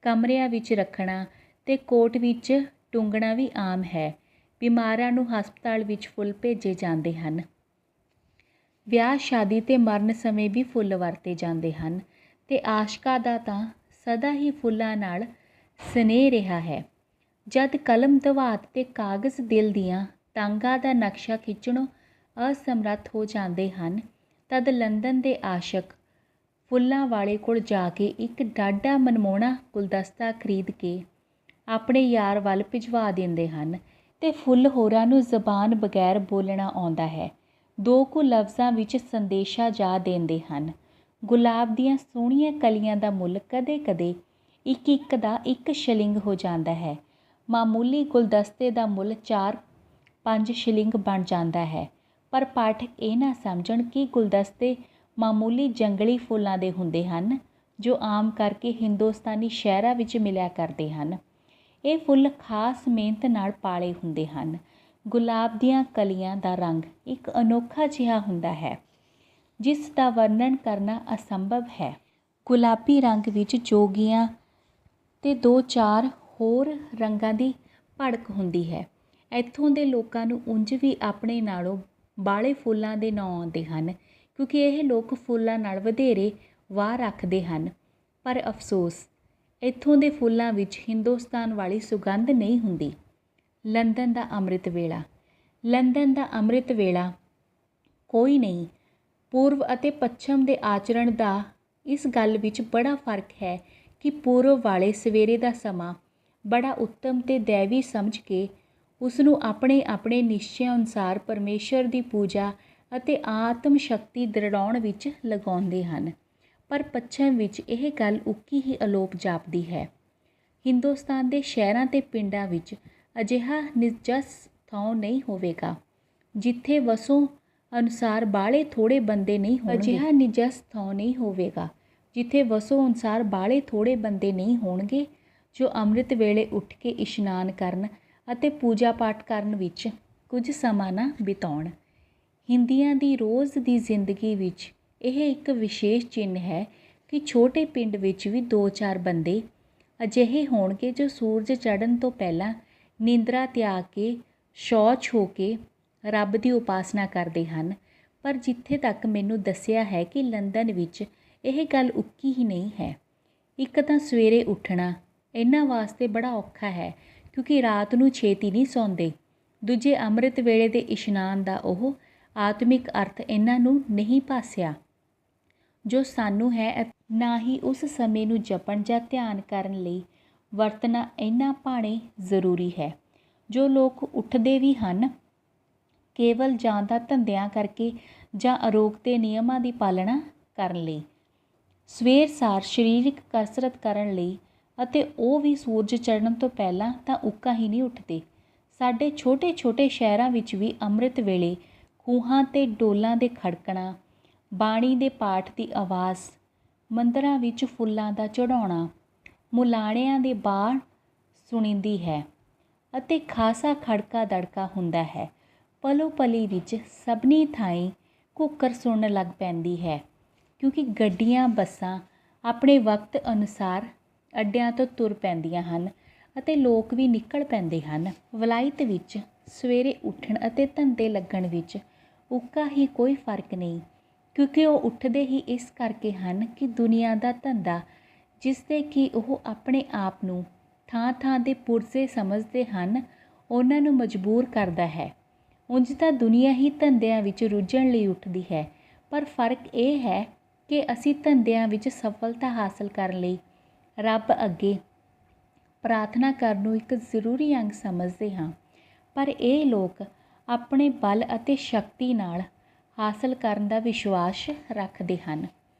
Speaker 1: ਕਮਰਿਆਂ ਵਿੱਚ ਰੱਖਣਾ ਤੇ ਕੋਟ ਵਿੱਚ ਟੰਗਣਾ ਵੀ ਆਮ ਹੈ। ਬਿਮਾਰਾਂ ਨੂੰ ਹਸਪਤਾਲ ਵਿੱਚ ਫੁੱਲ ਭੇਜੇ ਜਾਂਦੇ ਹਨ। ਵਿਆਹ ਸ਼ਾਦੀ ਤੇ ਮਰਨ ਸਮੇਂ ਵੀ ਫੁੱਲ ਵਰਤੇ ਜਾਂਦੇ ਹਨ ਤੇ ਆਸ਼ਕਾਂ ਦਾ ਤਾਂ ਸਦਾ ਹੀ ਫੁੱਲਾਂ ਨਾਲ ਸਨੇਹ ਰਿਹਾ ਹੈ। ਜਦ ਕਲਮ ਦਵਾਤ ਤੇ ਕਾਗਜ਼ ਦਿਲ ਦੀਆਂ ਤਾਂਘਾਂ ਦਾ ਨਕਸ਼ਾ ਖਿੱਚਣੋਂ ਅਸਮਰੱਥ ਹੋ ਜਾਂਦੇ ਹਨ, ਤਦ ਲੰਦਨ ਦੇ ਆਸ਼ਕ ਫੁੱਲਾਂ ਵਾਲੇ ਕੋਲ ਜਾ ਕੇ ਇੱਕ ਡਾਢਾ ਮਨਮੋਹਣਾ ਗੁਲਦਸਤਾ ਖਰੀਦ ਕੇ ਆਪਣੇ ਯਾਰ ਵੱਲ ਭਿਜਵਾ ਦਿੰਦੇ ਹਨ ਤੇ ਫੁੱਲ ਹੋਰਾਂ ਨੂੰ ਜ਼ਬਾਨ ਬਗੈਰ ਬੋਲਣਾ ਆਉਂਦਾ ਹੈ। 2 ਕੁ ਲਫ਼ਜ਼ਾਂ ਵਿੱਚ ਸੰਦੇਸ਼ਾ ਜਾ ਦਿੰਦੇ ਹਨ। ਗੁਲਾਬ ਦੀਆਂ ਸੋਹਣੀਆਂ ਕਲੀਆਂ ਦਾ ਮੁੱਲ ਕਦੇ-ਕਦੇ ਇੱਕ ਦਾ 1 ਸ਼ਿਲਿੰਗ ਹੋ ਜਾਂਦਾ ਹੈ। ਮਾਮੂਲੀ ਗੁਲਦਸਤੇ ਦਾ ਮੁੱਲ 4-5 ਸ਼ਿਲਿੰਗ ਬਣ ਜਾਂਦਾ ਹੈ। ਪਰ ਪਾਠਕ ਇਹ ਨਾ ਸਮਝਣ ਕਿ ਗੁਲਦਸਤੇ ਮਾਮੂਲੀ ਜੰਗਲੀ ਫੁੱਲਾਂ ਦੇ ਹੁੰਦੇ ਹਨ, ਜੋ ਆਮ ਕਰਕੇ ਹਿੰਦੁਸਤਾਨੀ ਸ਼ਹਿਰਾਂ ਵਿੱਚ ਮਿਲਿਆ ਕਰਦੇ ਹਨ। ਇਹ ਫੁੱਲ ਖਾਸ ਮਿਹਨਤ ਨਾਲ ਪਾਲੇ ਹੁੰਦੇ ਹਨ। ਗੁਲਾਬ ਦੀਆਂ ਕਲੀਆਂ ਦਾ ਰੰਗ ਇੱਕ ਅਨੋਖਾ ਜਿਹਾ ਹੁੰਦਾ ਹੈ, ਜਿਸ ਦਾ ਵਰਣਨ ਕਰਨਾ ਅਸੰਭਵ ਹੈ। ਗੁਲਾਬੀ ਰੰਗ ਵਿੱਚ ਜੋਗੀਆਂ ਤੇ 2-4 ਹੋਰ ਰੰਗਾਂ ਦੀ ਭੜਕ ਹੁੰਦੀ ਹੈ। ਇੱਥੋਂ ਦੇ ਲੋਕਾਂ ਨੂੰ ਉਂਝ ਵੀ ਆਪਣੇ ਨਾਲੋਂ ਬਾਹਲੇ ਫੁੱਲਾਂ ਦੇ ਨਾਂ ਆਉਂਦੇ ਹਨ, ਕਿਉਂਕਿ ਇਹ ਲੋਕ ਫੁੱਲਾਂ ਨਾਲ ਵਧੇਰੇ ਵਾਹ ਰੱਖਦੇ ਹਨ। ਪਰ ਅਫਸੋਸ, ਇੱਥੋਂ ਦੇ ਫੁੱਲਾਂ ਵਿੱਚ ਹਿੰਦੁਸਤਾਨ ਵਾਲੀ ਸੁਗੰਧ ਨਹੀਂ ਹੁੰਦੀ। ਲੰਦਨ ਦਾ ਅੰਮ੍ਰਿਤ ਵੇਲਾ। ਲੰਦਨ ਦਾ ਅੰਮ੍ਰਿਤ ਵੇਲਾ ਕੋਈ ਨਹੀਂ। ਪੂਰਬ ਅਤੇ ਪੱਛਮ ਦੇ ਆਚਰਣ ਦਾ ਇਸ ਗੱਲ ਵਿੱਚ ਬੜਾ ਫਰਕ ਹੈ ਕਿ ਪੂਰਬ ਵਾਲੇ ਸਵੇਰੇ ਦਾ ਸਮਾਂ ਬੜਾ ਉੱਤਮ ਤੇ ਦੈਵੀ ਸਮਝ ਕੇ ਉਸਨੂੰ ਆਪਣੇ ਨਿਸ਼ਚੇ ਅਨੁਸਾਰ ਪਰਮੇਸ਼ਰ ਦੀ ਪੂਜਾ ਅਤੇ ਆਤਮ ਸ਼ਕਤੀ ਦ੍ਰਿੜਾਉਣ ਵਿੱਚ ਲਗਾਉਂਦੇ ਹਨ। ਪਰ ਪੱਛਮ ਵਿੱਚ ਇਹ ਗੱਲ ਉੱਕੀ ਹੀ ਅਲੋਪ ਜਾਪਦੀ ਹੈ। ਹਿੰਦੁਸਤਾਨ ਦੇ ਸ਼ਹਿਰਾਂ ਤੇ ਪਿੰਡਾਂ ਵਿੱਚ ਅਜਿਹਾ ਨਿਜਸ ਥਾਂ ਨਹੀਂ ਹੋਵੇਗਾ ਜਿੱਥੇ ਵਸੋਂ ਅਨੁਸਾਰ ਬਾਹਲੇ ਥੋੜ੍ਹੇ ਬੰਦੇ ਨਹੀਂ ਹੋਣਗੇ ਜੋ ਅੰਮ੍ਰਿਤ ਵੇਲੇ ਉੱਠ ਕੇ ਇਸ਼ਨਾਨ ਕਰਨ ਅਤੇ ਪੂਜਾ ਪਾਠ ਕਰਨ ਵਿੱਚ ਕੁਝ ਸਮਾਂ ਨਾ ਬਿਤਾਉਣ। ਹਿੰਦੀਆਂ ਦੀ ਰੋਜ਼ ਦੀ ਜ਼ਿੰਦਗੀ ਵਿੱਚ ਇਹ ਇੱਕ ਵਿਸ਼ੇਸ਼ ਚਿੰਨ੍ਹ ਹੈ ਕਿ ਛੋਟੇ ਪਿੰਡ ਵਿੱਚ ਵੀ 2-4 ਬੰਦੇ ਅਜਿਹੇ ਹੋਣਗੇ ਜੋ ਸੂਰਜ ਚੜ੍ਹਨ ਤੋਂ ਪਹਿਲਾਂ ਨਿੰਦਰਾ ਤਿਆਗ ਕੇ ਸ਼ੌਚ ਹੋ ਕੇ ਰੱਬ ਦੀ ਉਪਾਸਨਾ ਕਰਦੇ ਹਨ। ਪਰ ਜਿੱਥੇ ਤੱਕ ਮੈਨੂੰ ਦੱਸਿਆ ਹੈ ਕਿ ਲੰਦਨ ਵਿੱਚ ਇਹ ਗੱਲ ਉੱਕੀ ਹੀ ਨਹੀਂ ਹੈ। ਇੱਕ ਤਾਂ ਸਵੇਰੇ ਉੱਠਣਾ ਇਹਨਾਂ ਵਾਸਤੇ ਬੜਾ ਔਖਾ ਹੈ, ਕਿਉਂਕਿ ਰਾਤ ਨੂੰ ਛੇਤੀ ਨਹੀਂ ਸੌਂਦੇ। ਦੂਜੇ ਅੰਮ੍ਰਿਤ ਵੇਲੇ ਦੇ ਇਸ਼ਨਾਨ ਦਾ ਉਹ ਆਤਮਿਕ ਅਰਥ ਇਹਨਾਂ ਨੂੰ ਨਹੀਂ ਭਾਸਿਆ ਜੋ ਸਾਨੂੰ ਹੈ, ਨਾ ਹੀ ਉਸ ਸਮੇਂ ਨੂੰ ਜਪਣ ਜਾਂ ਧਿਆਨ ਕਰਨ ਲਈ ਵਰਤਣਾ ਇੰਨਾ ਭਾਣੇ ਜ਼ਰੂਰੀ ਹੈ। ਜੋ ਲੋਕ ਉੱਠਦੇ ਵੀ ਹਨ, ਕੇਵਲ ਜਾਂ ਤਾਂ ਧੰਦਿਆਂ ਕਰਕੇ ਜਾਂ ਅਰੋਗ ਦੇ ਨਿਯਮਾਂ ਦੀ ਪਾਲਣਾ ਕਰਨ ਲਈ, ਸਵੇਰ ਸਾਰ ਸਰੀਰਕ ਕਸਰਤ ਕਰਨ ਲਈ, ਅਤੇ ਉਹ ਵੀ ਸੂਰਜ ਚੜ੍ਹਨ ਤੋਂ ਪਹਿਲਾਂ, ਤਾਂ ਉੱਕਾ ਹੀ ਨਹੀਂ ਉੱਠਦੇ। ਸਾਡੇ ਛੋਟੇ-ਛੋਟੇ ਸ਼ਹਿਰਾਂ ਵਿੱਚ ਵੀ ਅੰਮ੍ਰਿਤ ਵੇਲੇ ਖੂਹਾਂ ਤੇ ਡੋਲਾਂ ਦੇ ਖੜਕਣਾ, ਬਾਣੀ ਦੇ ਪਾਠ ਦੀ ਆਵਾਜ਼, ਮੰਦਰਾਂ ਵਿੱਚ ਫੁੱਲਾਂ ਦਾ ਚੜ੍ਹਾਉਣਾ, ਮੁਲਾਣਿਆਂ ਦੇ ਬਾਣ ਸੁਣੀਂਦੀ ਹੈ ਅਤੇ ਖਾਸਾ ਖੜਕਾ ਦੜਕਾ ਹੁੰਦਾ ਹੈ। ਪਲੋ ਪਲੀ ਵਿੱਚ ਸਭਨੀ ਥਾਈਂ ਘੂਕਰ ਸੁਣਨ ਲੱਗ ਪੈਂਦੀ ਹੈ, ਕਿਉਂਕਿ ਗੱਡੀਆਂ ਬੱਸਾਂ ਆਪਣੇ ਵਕਤ ਅਨੁਸਾਰ ਅੱਡਿਆਂ ਤੋਂ ਤੁਰ ਪੈਂਦੀਆਂ ਹਨ ਅਤੇ ਲੋਕ ਵੀ ਨਿਕਲ ਪੈਂਦੇ ਹਨ। ਵਲਾਇਤ ਵਿੱਚ ਸਵੇਰੇ ਉੱਠਣ ਅਤੇ ਧੰਦੇ ਲੱਗਣ ਵਿੱਚ ਉੱਕਾ ਹੀ ਕੋਈ ਫਰਕ ਨਹੀਂ, ਕਿਉਂਕਿ ਉਹ ਉੱਠਦੇ ਹੀ ਇਸ ਕਰਕੇ ਹਨ ਕਿ ਦੁਨੀਆ ਦਾ ਧੰਦਾ, ਜਿਸਦੇ ਕਿ ਉਹ ਆਪਣੇ ਆਪ ਨੂੰ ਥਾਂ ਥਾਂ ਦੇ ਪੁਰਜ਼ੇ ਸਮਝਦੇ ਹਨ, ਉਹਨਾਂ ਨੂੰ ਮਜਬੂਰ ਕਰਦਾ ਹੈ। ਉਂਝ ਤਾਂ ਦੁਨੀਆ ਹੀ ਧੰਦਿਆਂ ਵਿੱਚ ਰੁੱਝਣ ਲਈ ਉੱਠਦੀ ਹੈ, ਪਰ ਫਰਕ ਇਹ ਹੈ ਕਿ ਅਸੀਂ ਧੰਦਿਆਂ ਵਿੱਚ ਸਫਲਤਾ ਹਾਸਲ ਕਰਨ ਲਈ ਰੱਬ ਅੱਗੇ ਪ੍ਰਾਰਥਨਾ ਕਰਨ ਨੂੰ ਇੱਕ ਜ਼ਰੂਰੀ ਅੰਗ ਸਮਝਦੇ ਹਾਂ, ਪਰ ਇਹ ਲੋਕ ਆਪਣੇ ਬਲ ਅਤੇ ਸ਼ਕਤੀ ਨਾਲ ਹਾਸਲ ਕਰਨ ਦਾ ਵਿਸ਼ਵਾਸ ਰੱਖਦੇ ਹਨ।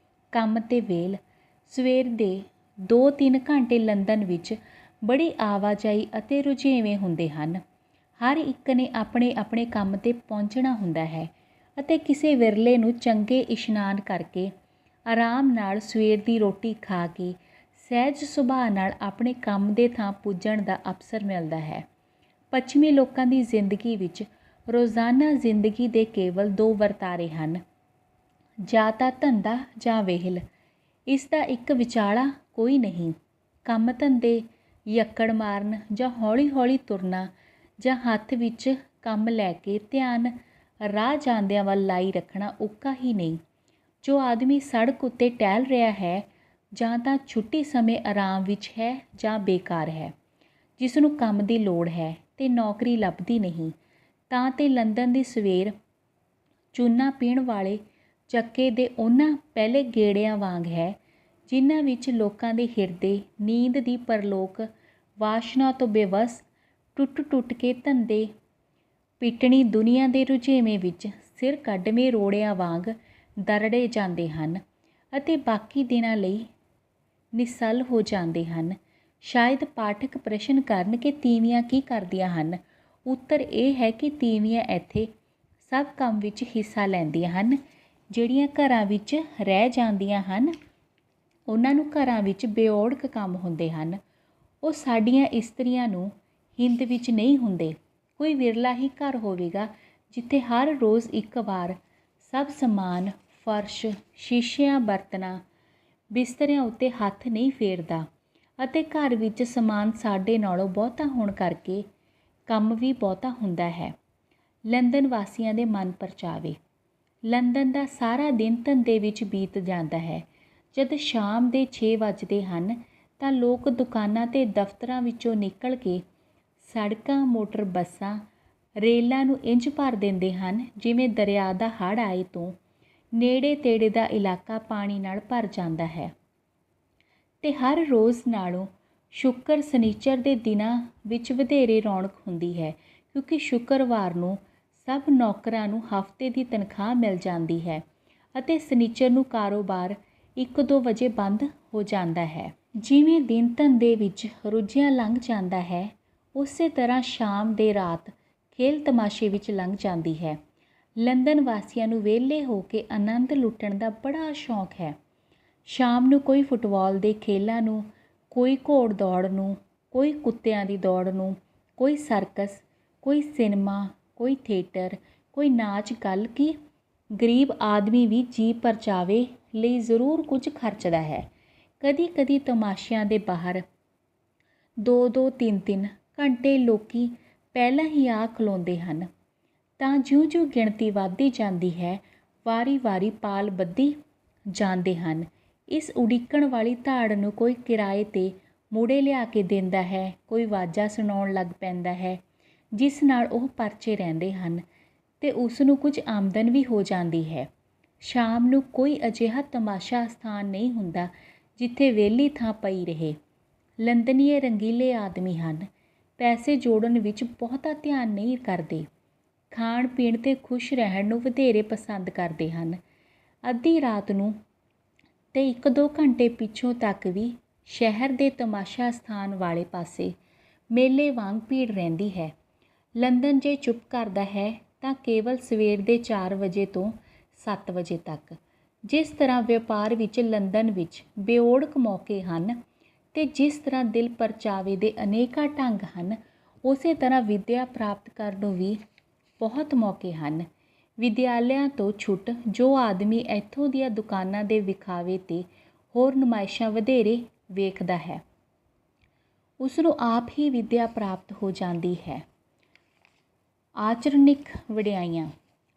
Speaker 1: ਕੰਮ 'ਤੇ ਵੇਲ। ਸਵੇਰ ਦੇ 2-3 ਘੰਟੇ ਲੰਦਨ ਵਿੱਚ ਬੜੀ ਆਵਾਜਾਈ ਅਤੇ ਰੁਝੇਵੇਂ ਹੁੰਦੇ ਹਨ। ਹਰ ਇੱਕ ਨੇ ਆਪਣੇ ਆਪਣੇ ਕੰਮ 'ਤੇ ਪਹੁੰਚਣਾ ਹੁੰਦਾ ਹੈ ਅਤੇ ਕਿਸੇ ਵਿਰਲੇ ਨੂੰ ਚੰਗੇ ਇਸ਼ਨਾਨ ਕਰਕੇ ਆਰਾਮ ਨਾਲ ਸਵੇਰ ਦੀ ਰੋਟੀ ਖਾ ਕੇ ਸਹਿਜ ਸੁਭਾਅ ਨਾਲ ਆਪਣੇ ਕੰਮ ਦੇ ਥਾਂ ਪੁੱਜਣ ਦਾ ਅਵਸਰ ਮਿਲਦਾ ਹੈ। ਪੱਛਮੀ ਲੋਕਾਂ ਦੀ ਜ਼ਿੰਦਗੀ ਵਿੱਚ ਰੋਜ਼ਾਨਾ ਜ਼ਿੰਦਗੀ ਦੇ ਕੇਵਲ 2 ਵਰਤਾਰੇ ਹਨ, ਜਾਂ ਤਾਂ ਧੰਦਾ ਜਾਂ ਵਿਹਲ। ਇਸ ਦਾ ਇੱਕ ਵਿਚਾਲਾ ਕੋਈ ਨਹੀਂ। ਕੰਮ ਧੰਦੇ, ਯੱਕੜ ਮਾਰਨ ਜਾਂ ਹੌਲੀ ਹੌਲੀ ਤੁਰਨਾ, ਜਾਂ ਹੱਥ ਵਿੱਚ ਕੰਮ ਲੈ ਕੇ ਧਿਆਨ ਰਾਹ ਜਾਂਦਿਆਂ ਵੱਲ ਲਾਈ ਰੱਖਣਾ ਉੱਕਾ ਹੀ ਨਹੀਂ। ਜੋ ਆਦਮੀ ਸੜਕ ਉੱਤੇ ਟਹਿਲ ਰਿਹਾ ਹੈ, ਜਾਂ ਤਾਂ ਛੁੱਟੀ ਸਮੇਂ ਆਰਾਮ ਵਿੱਚ ਹੈ ਜਾਂ ਬੇਕਾਰ ਹੈ, ਜਿਸ ਨੂੰ ਕੰਮ ਦੀ ਲੋੜ ਹੈ ਤੇ ਨੌਕਰੀ ਲੱਭਦੀ ਨਹੀਂ, ਤਾਂ ਤੇ ਲੰਦਨ ਦੀ ਸਵੇਰ ਚੂਨਾ ਪੀਣ ਵਾਲੇ ਚੱਕੇ ਦੇ ਉਹਨਾਂ ਪਹਿਲੇ ਗੇੜਿਆਂ ਵਾਂਗ ਹੈ, ਜਿਨ੍ਹਾਂ ਵਿੱਚ ਲੋਕਾਂ ਦੇ ਹਿਰਦੇ ਨੀਂਦ ਦੀ ਪਰਲੋਕ ਵਾਸ਼ਨਾ ਤੋਂ ਬੇਵੱਸ ਟੁੱਟ ਟੁੱਟ ਕੇ ਧੰਦੇ ਪਿੱਟਣੀ ਦੁਨੀਆ ਦੇ ਰੁਝੇਵੇਂ ਵਿੱਚ ਸਿਰ ਕੱਢਵੇਂ ਰੋੜਿਆਂ ਵਾਂਗ ਦਰੜੇ ਜਾਂਦੇ ਹਨ ਅਤੇ ਬਾਕੀ ਦਿਨਾਂ ਲਈ ਨਿਸੱਲ ਹੋ ਜਾਂਦੇ ਹਨ। ਸ਼ਾਇਦ ਪਾਠਕ ਪ੍ਰਸ਼ਨ ਕਰਨ ਕਿ ਤੀਵੀਆਂ ਕੀ ਕਰਦੀਆਂ ਹਨ। ਉੱਤਰ ਇਹ ਹੈ ਕਿ ਤੀਵੀਆਂ ਇੱਥੇ ਸਭ ਕੰਮ ਵਿੱਚ ਹਿੱਸਾ ਲੈਂਦੀਆਂ ਹਨ। ਜਿਹੜੀਆਂ ਘਰਾਂ ਵਿੱਚ ਰਹਿ ਜਾਂਦੀਆਂ ਹਨ, ਉਹਨਾਂ ਨੂੰ ਘਰਾਂ ਵਿੱਚ ਬੇਓੜਕ ਕੰਮ ਹੁੰਦੇ ਹਨ। ਉਹ ਸਾਡੀਆਂ ਇਸਤਰੀਆਂ ਨੂੰ ਹਿੰਦ ਵਿੱਚ ਨਹੀਂ ਹੁੰਦੇ। ਕੋਈ ਵਿਰਲਾ ਹੀ ਘਰ ਹੋਵੇਗਾ ਜਿੱਥੇ ਹਰ ਰੋਜ਼ ਇੱਕ ਵਾਰ ਸਭ ਸਮਾਨ ਫਰਸ਼, ਸ਼ੀਸ਼ਿਆਂ, ਬਰਤਨਾਂ, ਬਿਸਤਰਿਆਂ ਉੱਤੇ ਹੱਥ ਨਹੀਂ ਫੇਰਦਾ, ਅਤੇ ਘਰ ਵਿੱਚ ਸਮਾਨ ਸਾਡੇ ਨਾਲੋਂ ਬਹੁਤਾ ਹੋਣ ਕਰਕੇ ਕੰਮ ਵੀ ਬਹੁਤਾ ਹੁੰਦਾ ਹੈ। ਲੰਦਨ ਵਾਸੀਆਂ ਦੇ ਮਨ ਪਰਚਾਵੇ। ਲੰਦਨ ਦਾ ਸਾਰਾ ਦਿਨ ਧੰਦੇ ਵਿੱਚ ਬੀਤ ਜਾਂਦਾ ਹੈ। ਜਦ ਸ਼ਾਮ ਦੇ 6 ਵੱਜਦੇ ਹਨ ਤਾਂ ਲੋਕ ਦੁਕਾਨਾਂ ਤੇ ਦਫ਼ਤਰਾਂ ਵਿੱਚੋਂ ਨਿਕਲ ਕੇ ਸੜਕਾਂ, ਮੋਟਰ ਬੱਸਾਂ, ਰੇਲਾਂ ਨੂੰ ਇੰਝ ਭਰ ਦਿੰਦੇ ਹਨ ਜਿਵੇਂ ਦਰਿਆ ਦਾ ਹੜ੍ਹ ਆਏ ਤੋਂ ਨੇੜੇ ਤੇੜੇ ਦਾ ਇਲਾਕਾ ਪਾਣੀ ਨਾਲ ਭਰ ਜਾਂਦਾ ਹੈ। ਤੇ ਹਰ ਰੋਜ਼ ਨਾਲੋਂ ਸ਼ੁੱਕਰ ਸ਼ਨੀਚਰ ਦੇ ਦਿਨਾਂ ਵਿੱਚ ਵਧੇਰੇ ਰੌਣਕ ਹੁੰਦੀ ਹੈ, ਕਿਉਂਕਿ ਸ਼ੁੱਕਰਵਾਰ ਨੂੰ ਸਭ ਨੌਕਰਾਂ ਨੂੰ ਹਫ਼ਤੇ ਦੀ ਤਨਖਾਹ ਮਿਲ ਜਾਂਦੀ ਹੈ ਅਤੇ ਸ਼ਨੀਚਰ ਨੂੰ ਕਾਰੋਬਾਰ 1-2 ਵਜੇ ਬੰਦ ਹੋ ਜਾਂਦਾ ਹੈ। ਜਿਵੇਂ ਦਿਨ ਧੰਦੇ ਵਿੱਚ ਰੁੱਝਿਆ ਲੰਘ ਜਾਂਦਾ ਹੈ, ਉਸੇ ਤਰ੍ਹਾਂ ਸ਼ਾਮ ਦੇ ਰਾਤ ਖੇਲ ਤਮਾਸ਼ੇ ਵਿੱਚ ਲੰਘ ਜਾਂਦੀ ਹੈ। ਲੰਦਨ ਵਾਸੀਆਂ ਨੂੰ ਵਿਹਲੇ ਹੋ ਕੇ ਆਨੰਦ ਲੁੱਟਣ ਦਾ ਬੜਾ ਸ਼ੌਕ ਹੈ। ਸ਼ਾਮ ਨੂੰ ਕੋਈ ਫੁੱਟਬਾਲ ਦੇ ਖੇਲਾਂ ਨੂੰ, ਕੋਈ ਘੋੜ ਦੌੜ ਨੂੰ, ਕੋਈ ਕੁੱਤਿਆਂ ਦੀ ਦੌੜ ਨੂੰ, ਕੋਈ ਸਰਕਸ, ਕੋਈ ਸਿਨੇਮਾ, ਕੋਈ ਥੀਏਟਰ, ਕੋਈ ਨਾਚ, ਗੱਲ ਕਿ ਗਰੀਬ ਆਦਮੀ ਵੀ ਜੀ ਪਰਚਾਵੇ ਲਈ ਜ਼ਰੂਰ ਕੁਝ ਖਰਚਦਾ ਹੈ। ਕਦੀ ਕਦੀ ਤਮਾਸ਼ਿਆਂ ਦੇ ਬਾਹਰ 2-2, 3-3 ਘੰਟੇ ਲੋਕੀ ਪਹਿਲਾਂ ਹੀ ਆ ਖਲੋਂਦੇ ਹਨ, ਤਾਂ ਜਿਉਂ-ਜਿਉਂ ਗਿਣਤੀ ਵੱਧਦੀ ਜਾਂਦੀ ਹੈ, ਵਾਰੀ-ਵਾਰੀ ਪਾਲ ਬੱਧੀ ਜਾਂਦੇ ਹਨ। ਇਸ ਉਡੀਕਣ ਵਾਲੀ ਧਾੜ ਨੂੰ ਕੋਈ ਕਿਰਾਏ 'ਤੇ ਮੂਹਰੇ ਲਿਆ ਕੇ ਦਿੰਦਾ ਹੈ, ਕੋਈ ਵਾਜਾ ਸੁਣਾਉਣ ਲੱਗ ਪੈਂਦਾ ਹੈ, ਜਿਸ ਨਾਲ ਉਹ ਪਰਚੇ ਰਹਿੰਦੇ ਹਨ ਤੇ ਉਸ ਨੂੰ ਕੁਝ ਆਮਦਨ ਵੀ ਹੋ ਜਾਂਦੀ ਹੈ। ਸ਼ਾਮ ਨੂੰ ਕੋਈ ਅਜਿਹਾ ਤਮਾਸ਼ਾ ਸਥਾਨ ਨਹੀਂ ਹੁੰਦਾ ਜਿੱਥੇ ਵਿਹਲੀ ਥਾਂ ਪਈ ਰਹੇ। ਲੰਦਨੀਏ ਰੰਗੀਲੇ ਆਦਮੀ ਹਨ, ਪੈਸੇ ਜੋੜਨ ਵਿੱਚ ਬਹੁਤਾ ਧਿਆਨ ਨਹੀਂ ਕਰਦੇ, ਖਾਣ ਪੀਣ ਤੇ ਖੁਸ਼ ਰਹਿਣ ਨੂੰ ਵਧੇਰੇ ਪਸੰਦ ਕਰਦੇ ਹਨ। ਅੱਧੀ ਰਾਤ ਨੂੰ ਤੇ 1-2 ਘੰਟੇ ਪਿੱਛੋਂ ਤੱਕ ਵੀ ਸ਼ਹਿਰ ਦੇ ਤਮਾਸ਼ਾ ਸਥਾਨ ਵਾਲੇ ਪਾਸੇ ਮੇਲੇ ਵਾਂਗ ਭੀੜ ਰਹਿੰਦੀ ਹੈ। ਲੰਦਨ ਜੇ ਚੁੱਪ ਕਰਦਾ ਹੈ ਤਾਂ ਕੇਵਲ ਸਵੇਰ ਦੇ 4 ਵਜੇ ਤੋਂ 7 ਵਜੇ ਤੱਕ। ਜਿਸ ਤਰ੍ਹਾਂ ਵਪਾਰ ਵਿੱਚ ਲੰਦਨ ਵਿੱਚ ਬੇਓੜਕ ਮੌਕੇ ਹਨ ਤੇ ਜਿਸ ਤਰ੍ਹਾਂ ਦਿਲ ਪਰਚਾਵੇ ਦੇ ਅਨੇਕਾਂ ਢੰਗ ਹਨ, ਉਸੇ ਤਰ੍ਹਾਂ ਵਿੱਦਿਆ ਪ੍ਰਾਪਤ ਕਰਨ ਨੂੰ ਵੀ ਬਹੁਤ ਮੌਕੇ ਹਨ। ਵਿਦਿਆਲਿਆਂ ਤੋਂ ਛੁੱਟ ਜੋ ਆਦਮੀ ਇੱਥੋਂ ਦੀਆਂ ਦੁਕਾਨਾਂ ਦੇ ਵਿਖਾਵੇ ਤੇ ਹੋਰ ਨੁਮਾਇਸ਼ਾਂ ਵਧੇਰੇ ਵੇਖਦਾ ਹੈ, ਉਸ ਨੂੰ ਆਪ ਹੀ ਵਿੱਦਿਆ ਪ੍ਰਾਪਤ ਹੋ ਜਾਂਦੀ ਹੈ। ਆਚਰਣਿਕ ਵਡਿਆਈਆਂ।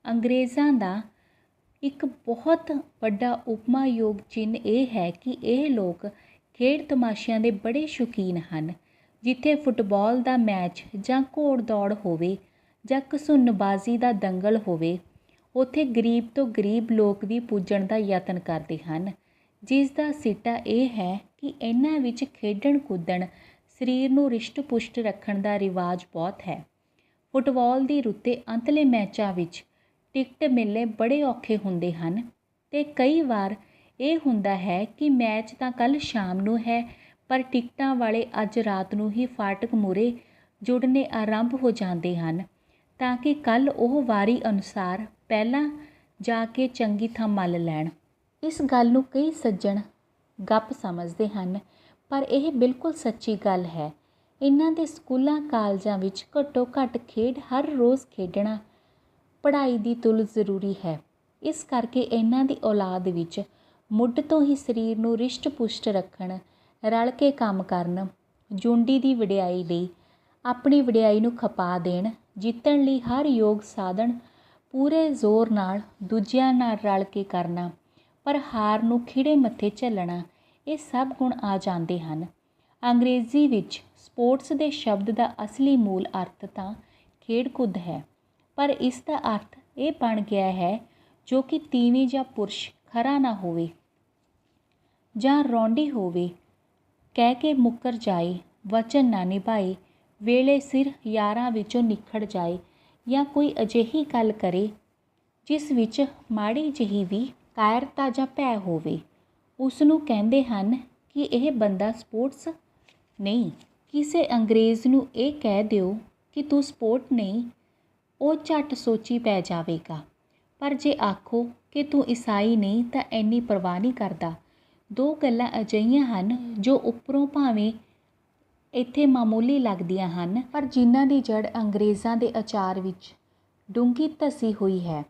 Speaker 1: ਅੰਗਰੇਜ਼ਾਂ ਦਾ ਇੱਕ ਬਹੁਤ ਵੱਡਾ ਉਪਮਾਯੋਗ ਚਿੰਨ੍ਹ ਇਹ ਹੈ ਕਿ ਇਹ ਲੋਕ ਖੇਡ ਤਮਾਸ਼ਿਆਂ ਦੇ ਬੜੇ ਸ਼ੌਕੀਨ ਹਨ। ਜਿੱਥੇ ਫੁੱਟਬਾਲ ਦਾ ਮੈਚ ਜਾਂ ਘੋੜ ਦੌੜ ਹੋਵੇ ਜਾਂ ਘਸੁੰਨਬਾਜ਼ੀ ਦਾ ਦੰਗਲ ਹੋਵੇ, ਉੱਥੇ ਗਰੀਬ ਤੋਂ ਗਰੀਬ ਲੋਕ ਵੀ ਪੁੱਜਣ ਦਾ ਯਤਨ ਕਰਦੇ ਹਨ, ਜਿਸ ਦਾ ਸਿੱਟਾ ਇਹ ਹੈ ਕਿ ਇਹਨਾਂ ਵਿੱਚ ਖੇਡਣ ਕੁੱਦਣ, ਸਰੀਰ ਨੂੰ ਰਿਸ਼ਟ ਪੁਸ਼ਟ ਰੱਖਣ ਦਾ ਰਿਵਾਜ ਬਹੁਤ ਹੈ। ਫੁੱਟਬਾਲ ਦੀ ਰੁੱਤੇ ਅੰਤਲੇ ਮੈਚਾਂ ਵਿੱਚ ਟਿਕਟ ਮਿਲਣੇ ਬੜੇ ਔਖੇ ਹੁੰਦੇ ਹਨ ਅਤੇ ਕਈ ਵਾਰ ਇਹ ਹੁੰਦਾ ਹੈ ਕਿ ਮੈਚ ਤਾਂ ਕੱਲ੍ਹ ਸ਼ਾਮ ਨੂੰ ਹੈ, ਪਰ ਟਿਕਟਾਂ ਵਾਲੇ ਅੱਜ ਰਾਤ ਨੂੰ ਹੀ ਫਾਟਕ ਮੂਹਰੇ ਜੁੜਨੇ ਆਰੰਭ ਹੋ ਜਾਂਦੇ ਹਨ ਤਾਂ ਕਿ ਕੱਲ੍ਹ ਉਹ ਵਾਰੀ ਅਨੁਸਾਰ ਪਹਿਲਾਂ ਜਾ ਕੇ ਚੰਗੀ ਥਾਂ ਮੱਲ ਲੈਣ। ਇਸ ਗੱਲ ਨੂੰ ਕਈ ਸੱਜਣ ਗੱਪ ਸਮਝਦੇ ਹਨ, ਪਰ ਇਹ ਬਿਲਕੁਲ ਸੱਚੀ ਗੱਲ ਹੈ। ਇਹਨਾਂ ਦੇ ਸਕੂਲਾਂ ਕਾਲਜਾਂ ਵਿੱਚ ਘੱਟੋ ਘੱਟ ਖੇਡ ਹਰ ਰੋਜ਼ ਖੇਡਣਾ ਪੜ੍ਹਾਈ ਦੀ ਤੁਲ ਜ਼ਰੂਰੀ ਹੈ। ਇਸ ਕਰਕੇ ਇਹਨਾਂ ਦੀ ਔਲਾਦ ਵਿੱਚ ਮੁੱਢ ਤੋਂ ਹੀ ਸਰੀਰ ਨੂੰ ਰਿਸ਼ਟ ਪੁਸ਼ਟ ਰੱਖਣ, ਰਲ ਕੇ ਕੰਮ ਕਰਨ, ਜੁੰਡੀ ਦੀ ਵਡਿਆਈ ਲਈ ਆਪਣੀ ਵਡਿਆਈ ਨੂੰ ਖਪਾ ਦੇਣ, ਜਿੱਤਣ ਲਈ ਹਰ ਯੋਗ ਸਾਧਨ ਪੂਰੇ ਜ਼ੋਰ ਨਾਲ ਦੂਜਿਆਂ ਨਾਲ ਰਲ ਕੇ ਕਰਨਾ, ਪਰ ਹਾਰ ਨੂੰ ਖਿੜੇ ਮੱਥੇ ਝੱਲਣਾ, ਇਹ ਸਭ ਗੁਣ ਆ ਜਾਂਦੇ ਹਨ। ਅੰਗਰੇਜ਼ੀ ਵਿੱਚ ਸਪੋਰਟਸ ਦੇ ਸ਼ਬਦ ਦਾ ਅਸਲੀ ਮੂਲ ਅਰਥ ਤਾਂ ਖੇਡ ਕੁੱਦ ਹੈ, ਪਰ ਇਸ ਦਾ ਅਰਥ ਇਹ ਬਣ ਗਿਆ ਹੈ ਜੋ ਕਿ ਤੀਵੀਂ ਜਾਂ ਪੁਰਸ਼ ਖਰਾ ਨਾ ਹੋਵੇ ਜਾਂ ਰੌਂਡੀ ਹੋਵੇ, ਕਹਿ ਕੇ ਮੁੱਕਰ ਜਾਏ, ਵਚਨ ਨਾ ਨਿਭਾਏ, ਵੇਲੇ ਸਿਰ ਯਾਰਾਂ ਵਿੱਚੋਂ ਨਿਖੜ ਜਾਏ, ਜਾਂ ਕੋਈ ਅਜਿਹੀ ਗੱਲ ਕਰੇ ਜਿਸ ਵਿੱਚ ਮਾੜੀ ਜਿਹੀ ਵੀ ਕਾਇਰਤਾ ਜਾਂ ਭੈ ਹੋਵੇ, ਉਸ ਨੂੰ ਕਹਿੰਦੇ ਹਨ ਕਿ ਇਹ ਬੰਦਾ ਸਪੋਰਟਸ ਨਹੀਂ। ਕਿਸੇ ਅੰਗਰੇਜ਼ ਨੂੰ ਇਹ ਕਹਿ ਦਿਓ ਕਿ ਤੂੰ ਸਪੋਰਟ ਨਹੀਂ, ਉਹ ਝੱਟ ਸੋਚੀ ਪੈ ਜਾਵੇਗਾ, ਪਰ ਜੇ ਆਖੋ ਕਿ ਤੂੰ ਈਸਾਈ ਨਹੀਂ ਤਾਂ ਇੰਨੀ ਪਰਵਾਹ ਨਹੀਂ ਕਰਦਾ। ਦੋ ਗੱਲਾਂ ਅਜਿਹੀਆਂ ਹਨ ਜੋ ਉੱਪਰੋਂ ਭਾਵੇਂ ਇੱਥੇ ਮਾਮੂਲੀ ਲੱਗਦੀਆਂ ਹਨ, ਪਰ ਜਿਨ੍ਹਾਂ ਦੀ ਜੜ ਅੰਗਰੇਜ਼ਾਂ ਦੇ ਆਚਾਰ ਵਿੱਚ ਡੂੰਘੀ ਧਸੀ ਹੋਈ ਹੈ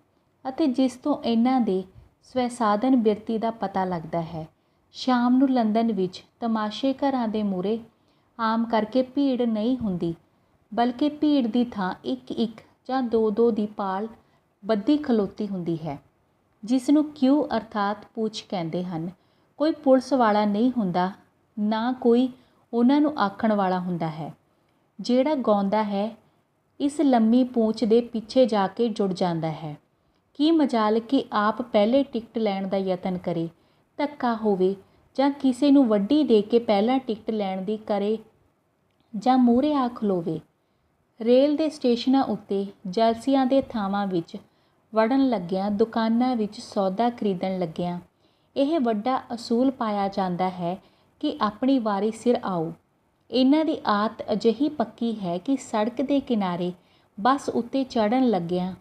Speaker 1: ਅਤੇ ਜਿਸ ਤੋਂ ਇਹਨਾਂ ਦੇ ਸਵੈਸਾਧਨ ਬਿਰਤੀ ਦਾ ਪਤਾ ਲੱਗਦਾ ਹੈ। ਸ਼ਾਮ ਨੂੰ ਲੰਦਨ ਵਿੱਚ ਤਮਾਸ਼ੇ ਘਰਾਂ ਦੇ ਮੂਹਰੇ ਆਮ ਕਰਕੇ ਭੀੜ ਨਹੀਂ ਹੁੰਦੀ, ਬਲਕਿ ਭੀੜ ਦੀ ਥਾਂ ਇੱਕ ਇੱਕ ਜਾਂ ਦੋ ਦੋ ਦੀ ਪਾਲ ਬੱਧੀ ਖਲੋਤੀ ਹੁੰਦੀ ਹੈ, ਜਿਸ ਨੂੰ ਕਿਊ ਅਰਥਾਤ ਪੂਛ ਕਹਿੰਦੇ ਹਨ। ਕੋਈ ਪੁਲਿਸ ਵਾਲਾ ਨਹੀਂ ਹੁੰਦਾ, ਨਾ ਕੋਈ ਉਹਨਾਂ ਨੂੰ ਆਖਣ ਵਾਲਾ ਹੁੰਦਾ ਹੈ। ਜਿਹੜਾ ਗਾਉਂਦਾ ਹੈ ਇਸ ਲੰਮੀ ਪੂੰਛ ਦੇ ਪਿੱਛੇ ਜਾ ਕੇ ਜੁੜ ਜਾਂਦਾ ਹੈ। ਕੀ ਮਜਾਲ ਕਿ ਆਪ ਪਹਿਲੇ ਟਿਕਟ ਲੈਣ ਦਾ ਯਤਨ ਕਰੇ, ਧੱਕਾ ਹੋਵੇ, ਜਾਂ ਕਿਸੇ ਨੂੰ ਵੱਡੀ ਦੇ ਕੇ ਪਹਿਲਾਂ ਟਿਕਟ ਲੈਣ ਦੀ ਕਰੇ, ਜਾਂ ਮੂਹਰੇ ਆ ਖਲੋਵੇ। ਰੇਲ ਦੇ ਸਟੇਸ਼ਨਾਂ ਉੱਤੇ, ਜਲਸਿਆਂ ਦੇ ਥਾਵਾਂ ਵਿੱਚ ਵੜਨ ਲੱਗਿਆਂ, ਦੁਕਾਨਾਂ ਵਿੱਚ ਸੌਦਾ ਖਰੀਦਣ ਲੱਗਿਆਂ ਇਹ ਵੱਡਾ ਅਸੂਲ ਪਾਇਆ ਜਾਂਦਾ ਹੈ ਕਿ ਆਪਣੀ ਵਾਰੀ ਸਿਰ ਆਓ। ਇਹਨਾਂ ਦੀ ਆਦਤ ਅਜਿਹੀ ਪੱਕੀ ਹੈ ਕਿ ਸੜਕ ਦੇ ਕਿਨਾਰੇ ਬੱਸ ਉੱਤੇ ਚੜ੍ਹਨ ਲੱਗਿਆਂ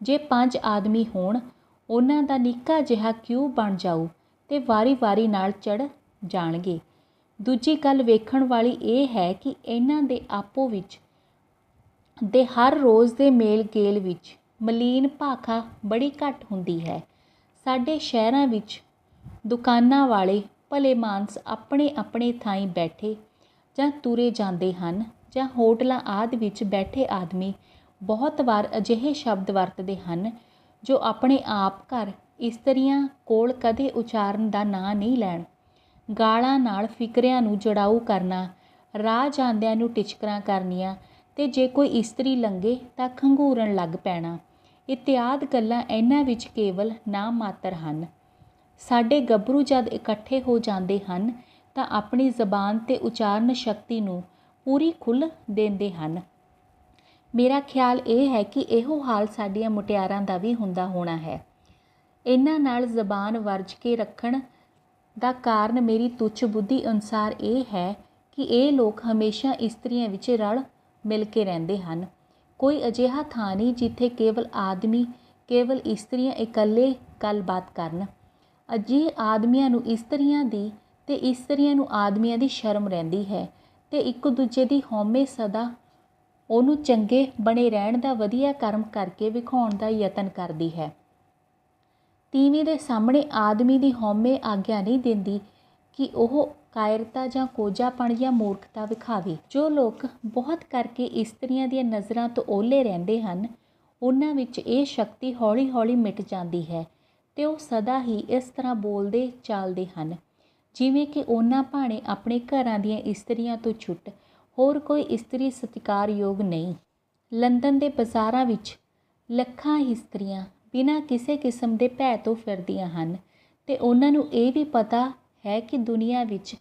Speaker 1: ਜੇ 5 ਆਦਮੀ ਹੋਣ, ਉਹਨਾਂ ਦਾ ਨਿੱਕਾ ਜਿਹਾ ਕਿਊ ਬਣ ਜਾਊ ਅਤੇ ਵਾਰੀ ਨਾਲ ਚੜ੍ਹ ਜਾਣਗੇ। ਦੂਜੀ ਗੱਲ ਵੇਖਣ ਵਾਲੀ ਇਹ ਹੈ ਕਿ ਇਹਨਾਂ ਦੇ ਆਪੋ ਵਿੱਚ ਦੇ ਹਰ ਰੋਜ਼ ਦੇ ਮੇਲ ਗੇਲ ਵਿੱਚ ਮਲੀਨ ਭਾਖਾ ਬੜੀ ਘੱਟ ਹੁੰਦੀ ਹੈ। ਸਾਡੇ ਸ਼ਹਿਰਾਂ ਵਿੱਚ ਦੁਕਾਨਾਂ ਵਾਲੇ ਭਲੇ ਮਾਨਸ ਆਪਣੇ ਆਪਣੇ ਥਾਈਂ ਬੈਠੇ ਜਾਂ ਤੁਰੇ ਜਾਂਦੇ ਹਨ, ਜਾਂ ਹੋਟਲਾਂ ਆਦਿ ਵਿੱਚ ਬੈਠੇ ਆਦਮੀ ਬਹੁਤ ਵਾਰ ਅਜਿਹੇ ਸ਼ਬਦ ਵਰਤਦੇ ਹਨ ਜੋ ਆਪਣੇ ਆਪ ਘਰ ਇਸਤਰੀਆਂ ਕੋਲ ਕਦੇ ਉਚਾਰਨ ਦਾ ਨਾਂ ਨਹੀਂ ਲੈਣ। ਗਾਲਾਂ ਨਾਲ ਫਿਕਰਿਆਂ ਨੂੰ ਜੜਾਊ ਕਰਨਾ, ਰਾਹ ਜਾਂਦਿਆਂ ਨੂੰ ਟਿਚਕਰਾਂ ਕਰਨੀਆਂ, ਅਤੇ ਜੇ ਕੋਈ ਇਸਤਰੀ ਲੰਘੇ ਤਾਂ ਖੰਘੂਰਨ ਲੱਗ ਪੈਣਾ, ਇਤਿਆਦਿ ਗੱਲਾਂ ਇਹਨਾਂ ਵਿੱਚ ਕੇਵਲ ਨਾ ਮਾਤਰ ਹਨ। ਸਾਡੇ ਗੱਭਰੂ ਜਦ ਇਕੱਠੇ ਹੋ ਜਾਂਦੇ ਹਨ ਤਾਂ ਆਪਣੀ ਜ਼ਬਾਨ ਅਤੇ ਉਚਾਰਨ ਸ਼ਕਤੀ ਨੂੰ ਪੂਰੀ ਖੁੱਲ੍ਹ ਦਿੰਦੇ ਹਨ। ਮੇਰਾ ਖਿਆਲ ਇਹ ਹੈ ਕਿ ਇਹੋ ਹਾਲ ਸਾਡੀਆਂ ਮੁਟਿਆਰਾਂ ਦਾ ਵੀ ਹੁੰਦਾ ਹੋਣਾ ਹੈ। ਇਹਨਾਂ ਨਾਲ ਜ਼ਬਾਨ ਵਰਜ ਕੇ ਰੱਖਣ ਦਾ ਕਾਰਨ ਮੇਰੀ ਤੁੱਛ ਬੁੱਧੀ ਅਨੁਸਾਰ ਇਹ ਹੈ ਕਿ ਇਹ ਲੋਕ ਹਮੇਸ਼ਾ ਇਸਤਰੀਆਂ ਵਿੱਚ ਰਲ ਮਿਲ ਕੇ ਰਹਿੰਦੇ ਹਨ। ਕੋਈ ਅਜਿਹਾ ਥਾਂ ਨਹੀਂ ਜਿੱਥੇ ਕੇਵਲ ਆਦਮੀ, ਕੇਵਲ ਇਸਤਰੀਆਂ ਇਕੱਲੇ ਗੱਲਬਾਤ ਕਰਨ। ਅਜਿਹੇ ਆਦਮੀਆਂ ਨੂੰ ਇਸਤਰੀਆਂ ਦੀ ਅਤੇ ਇਸਤਰੀਆਂ ਨੂੰ ਆਦਮੀਆਂ ਦੀ ਸ਼ਰਮ ਰਹਿੰਦੀ ਹੈ ਅਤੇ ਇੱਕ ਦੂਜੇ ਦੀ ਹਉਮੈ ਸਦਾ ਉਹਨੂੰ ਚੰਗੇ ਬਣੇ ਰਹਿਣ ਦਾ ਵਧੀਆ ਕਰਮ ਕਰਕੇ ਵਿਖਾਉਣ ਦਾ ਯਤਨ ਕਰਦੀ ਹੈ। ਤੀਵੀਂ ਦੇ ਸਾਹਮਣੇ ਆਦਮੀ ਦੀ ਹਉਮੈ ਆਗਿਆ ਨਹੀਂ ਦਿੰਦੀ ਕਿ ਉਹ ਕਾਇਰਤਾ ਜਾਂ ਕੋਝਾਪਣ ਜਾਂ ਮੂਰਖਤਾ ਵਿਖਾਵੇ। ਜੋ ਲੋਕ ਬਹੁਤ ਕਰਕੇ ਇਸਤਰੀਆਂ ਦੀਆਂ ਨਜ਼ਰਾਂ ਤੋਂ ਓਹਲੇ ਰਹਿੰਦੇ ਹਨ, ਉਹਨਾਂ ਵਿੱਚ ਇਹ ਸ਼ਕਤੀ ਹੌਲੀ ਹੌਲੀ ਮਿਟ ਜਾਂਦੀ ਹੈ ਅਤੇ ਉਹ ਸਦਾ ਹੀ ਇਸ ਤਰ੍ਹਾਂ ਬੋਲਦੇ ਚਾਲਦੇ ਹਨ ਜਿਵੇਂ ਕਿ ਉਹਨਾਂ ਭਾਣੇ ਆਪਣੇ ਘਰਾਂ ਦੀਆਂ ਇਸਤਰੀਆਂ ਤੋਂ ਛੁੱਟ ਹੋਰ ਕੋਈ ਇਸਤਰੀ ਸਤਿਕਾਰਯੋਗ ਨਹੀਂ। ਲੰਦਨ ਦੇ ਬਾਜ਼ਾਰਾਂ ਵਿੱਚ ਲੱਖਾਂ ਇਸਤਰੀਆਂ ਬਿਨਾਂ ਕਿਸੇ ਕਿਸਮ ਦੇ ਭੈ ਤੋਂ ਫਿਰਦੀਆਂ ਹਨ ਅਤੇ ਉਹਨਾਂ ਨੂੰ ਇਹ ਵੀ ਪਤਾ ਹੈ ਕਿ ਦੁਨੀਆ ਵਿੱਚ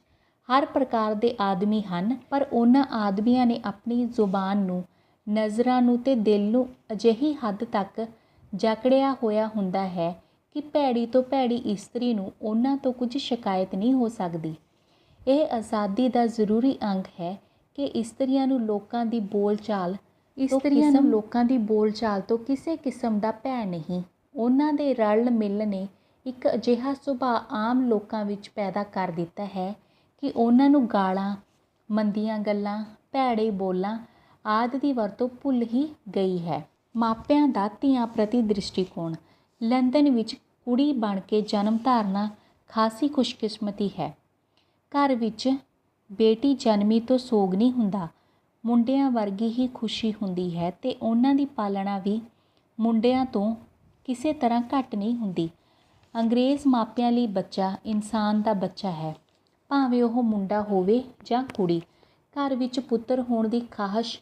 Speaker 1: ਹਰ ਪ੍ਰਕਾਰ ਦੇ ਆਦਮੀ ਹਨ, ਪਰ ਉਹਨਾਂ ਆਦਮੀਆਂ ਨੇ ਆਪਣੀ ਜ਼ੁਬਾਨ ਨੂੰ, ਨਜ਼ਰਾਂ ਨੂੰ ਅਤੇ ਦਿਲ ਨੂੰ ਅਜਿਹੀ ਹੱਦ ਤੱਕ ਜਕੜਿਆ ਹੋਇਆ ਹੁੰਦਾ ਹੈ ਕਿ ਭੈੜੀ ਤੋਂ ਭੈੜੀ ਇਸਤਰੀ ਨੂੰ ਉਹਨਾਂ ਤੋਂ ਕੁਝ ਸ਼ਿਕਾਇਤ ਨਹੀਂ ਹੋ ਸਕਦੀ। ਇਹ ਆਜ਼ਾਦੀ ਦਾ ਜ਼ਰੂਰੀ ਅੰਗ ਹੈ ਕਿ ਇਸਤਰੀਆਂ ਨੂੰ ਲੋਕਾਂ ਦੀ ਬੋਲਚਾਲ ਤੋਂ ਕਿਸੇ ਕਿਸਮ ਦਾ ਭੈ ਨਹੀਂ। ਉਹਨਾਂ ਦੇ ਰਲ ਮਿਲ ਨੇ ਇੱਕ ਅਜਿਹਾ ਸੁਭਾਅ ਆਮ ਲੋਕਾਂ ਵਿੱਚ ਪੈਦਾ ਕਰ ਦਿੱਤਾ ਹੈ ਕਿ ਉਹਨਾਂ ਨੂੰ ਗਾਲਾਂ, ਮੰਦੀਆਂ ਗੱਲਾਂ, ਭੈੜੇ ਬੋਲਾਂ ਆਦਿ ਦੀ ਵਰਤੋਂ ਭੁੱਲ ਹੀ ਗਈ ਹੈ। ਮਾਪਿਆਂ ਦਾ ਧੀਆਂ ਪ੍ਰਤੀ ਦ੍ਰਿਸ਼ਟੀਕੋਣ। ਲੰਦਨ ਵਿੱਚ ਕੁੜੀ ਬਣ ਕੇ ਜਨਮ ਧਾਰਨਾ ਖਾਸੀ ਖੁਸ਼ਕਿਸਮਤੀ ਹੈ। ਘਰ ਵਿੱਚ ਬੇਟੀ ਜਨਮੀ ਤੋਂ ਸੋਗ ਨਹੀਂ ਹੁੰਦਾ, ਮੁੰਡਿਆਂ ਵਰਗੀ ਹੀ ਖੁਸ਼ੀ ਹੁੰਦੀ ਹੈ ਅਤੇ ਉਹਨਾਂ ਦੀ ਪਾਲਣਾ ਵੀ ਮੁੰਡਿਆਂ ਤੋਂ ਕਿਸੇ ਤਰ੍ਹਾਂ ਘੱਟ ਨਹੀਂ ਹੁੰਦੀ। ਅੰਗਰੇਜ਼ ਮਾਪਿਆਂ ਲਈ ਬੱਚਾ ਇਨਸਾਨ ਦਾ ਬੱਚਾ ਹੈ, ਭਾਵੇਂ ਉਹ ਮੁੰਡਾ ਹੋਵੇ ਜਾਂ ਕੁੜੀ। ਘਰ ਵਿੱਚ ਪੁੱਤਰ ਹੋਣ ਦੀ ਖਾਹਿਸ਼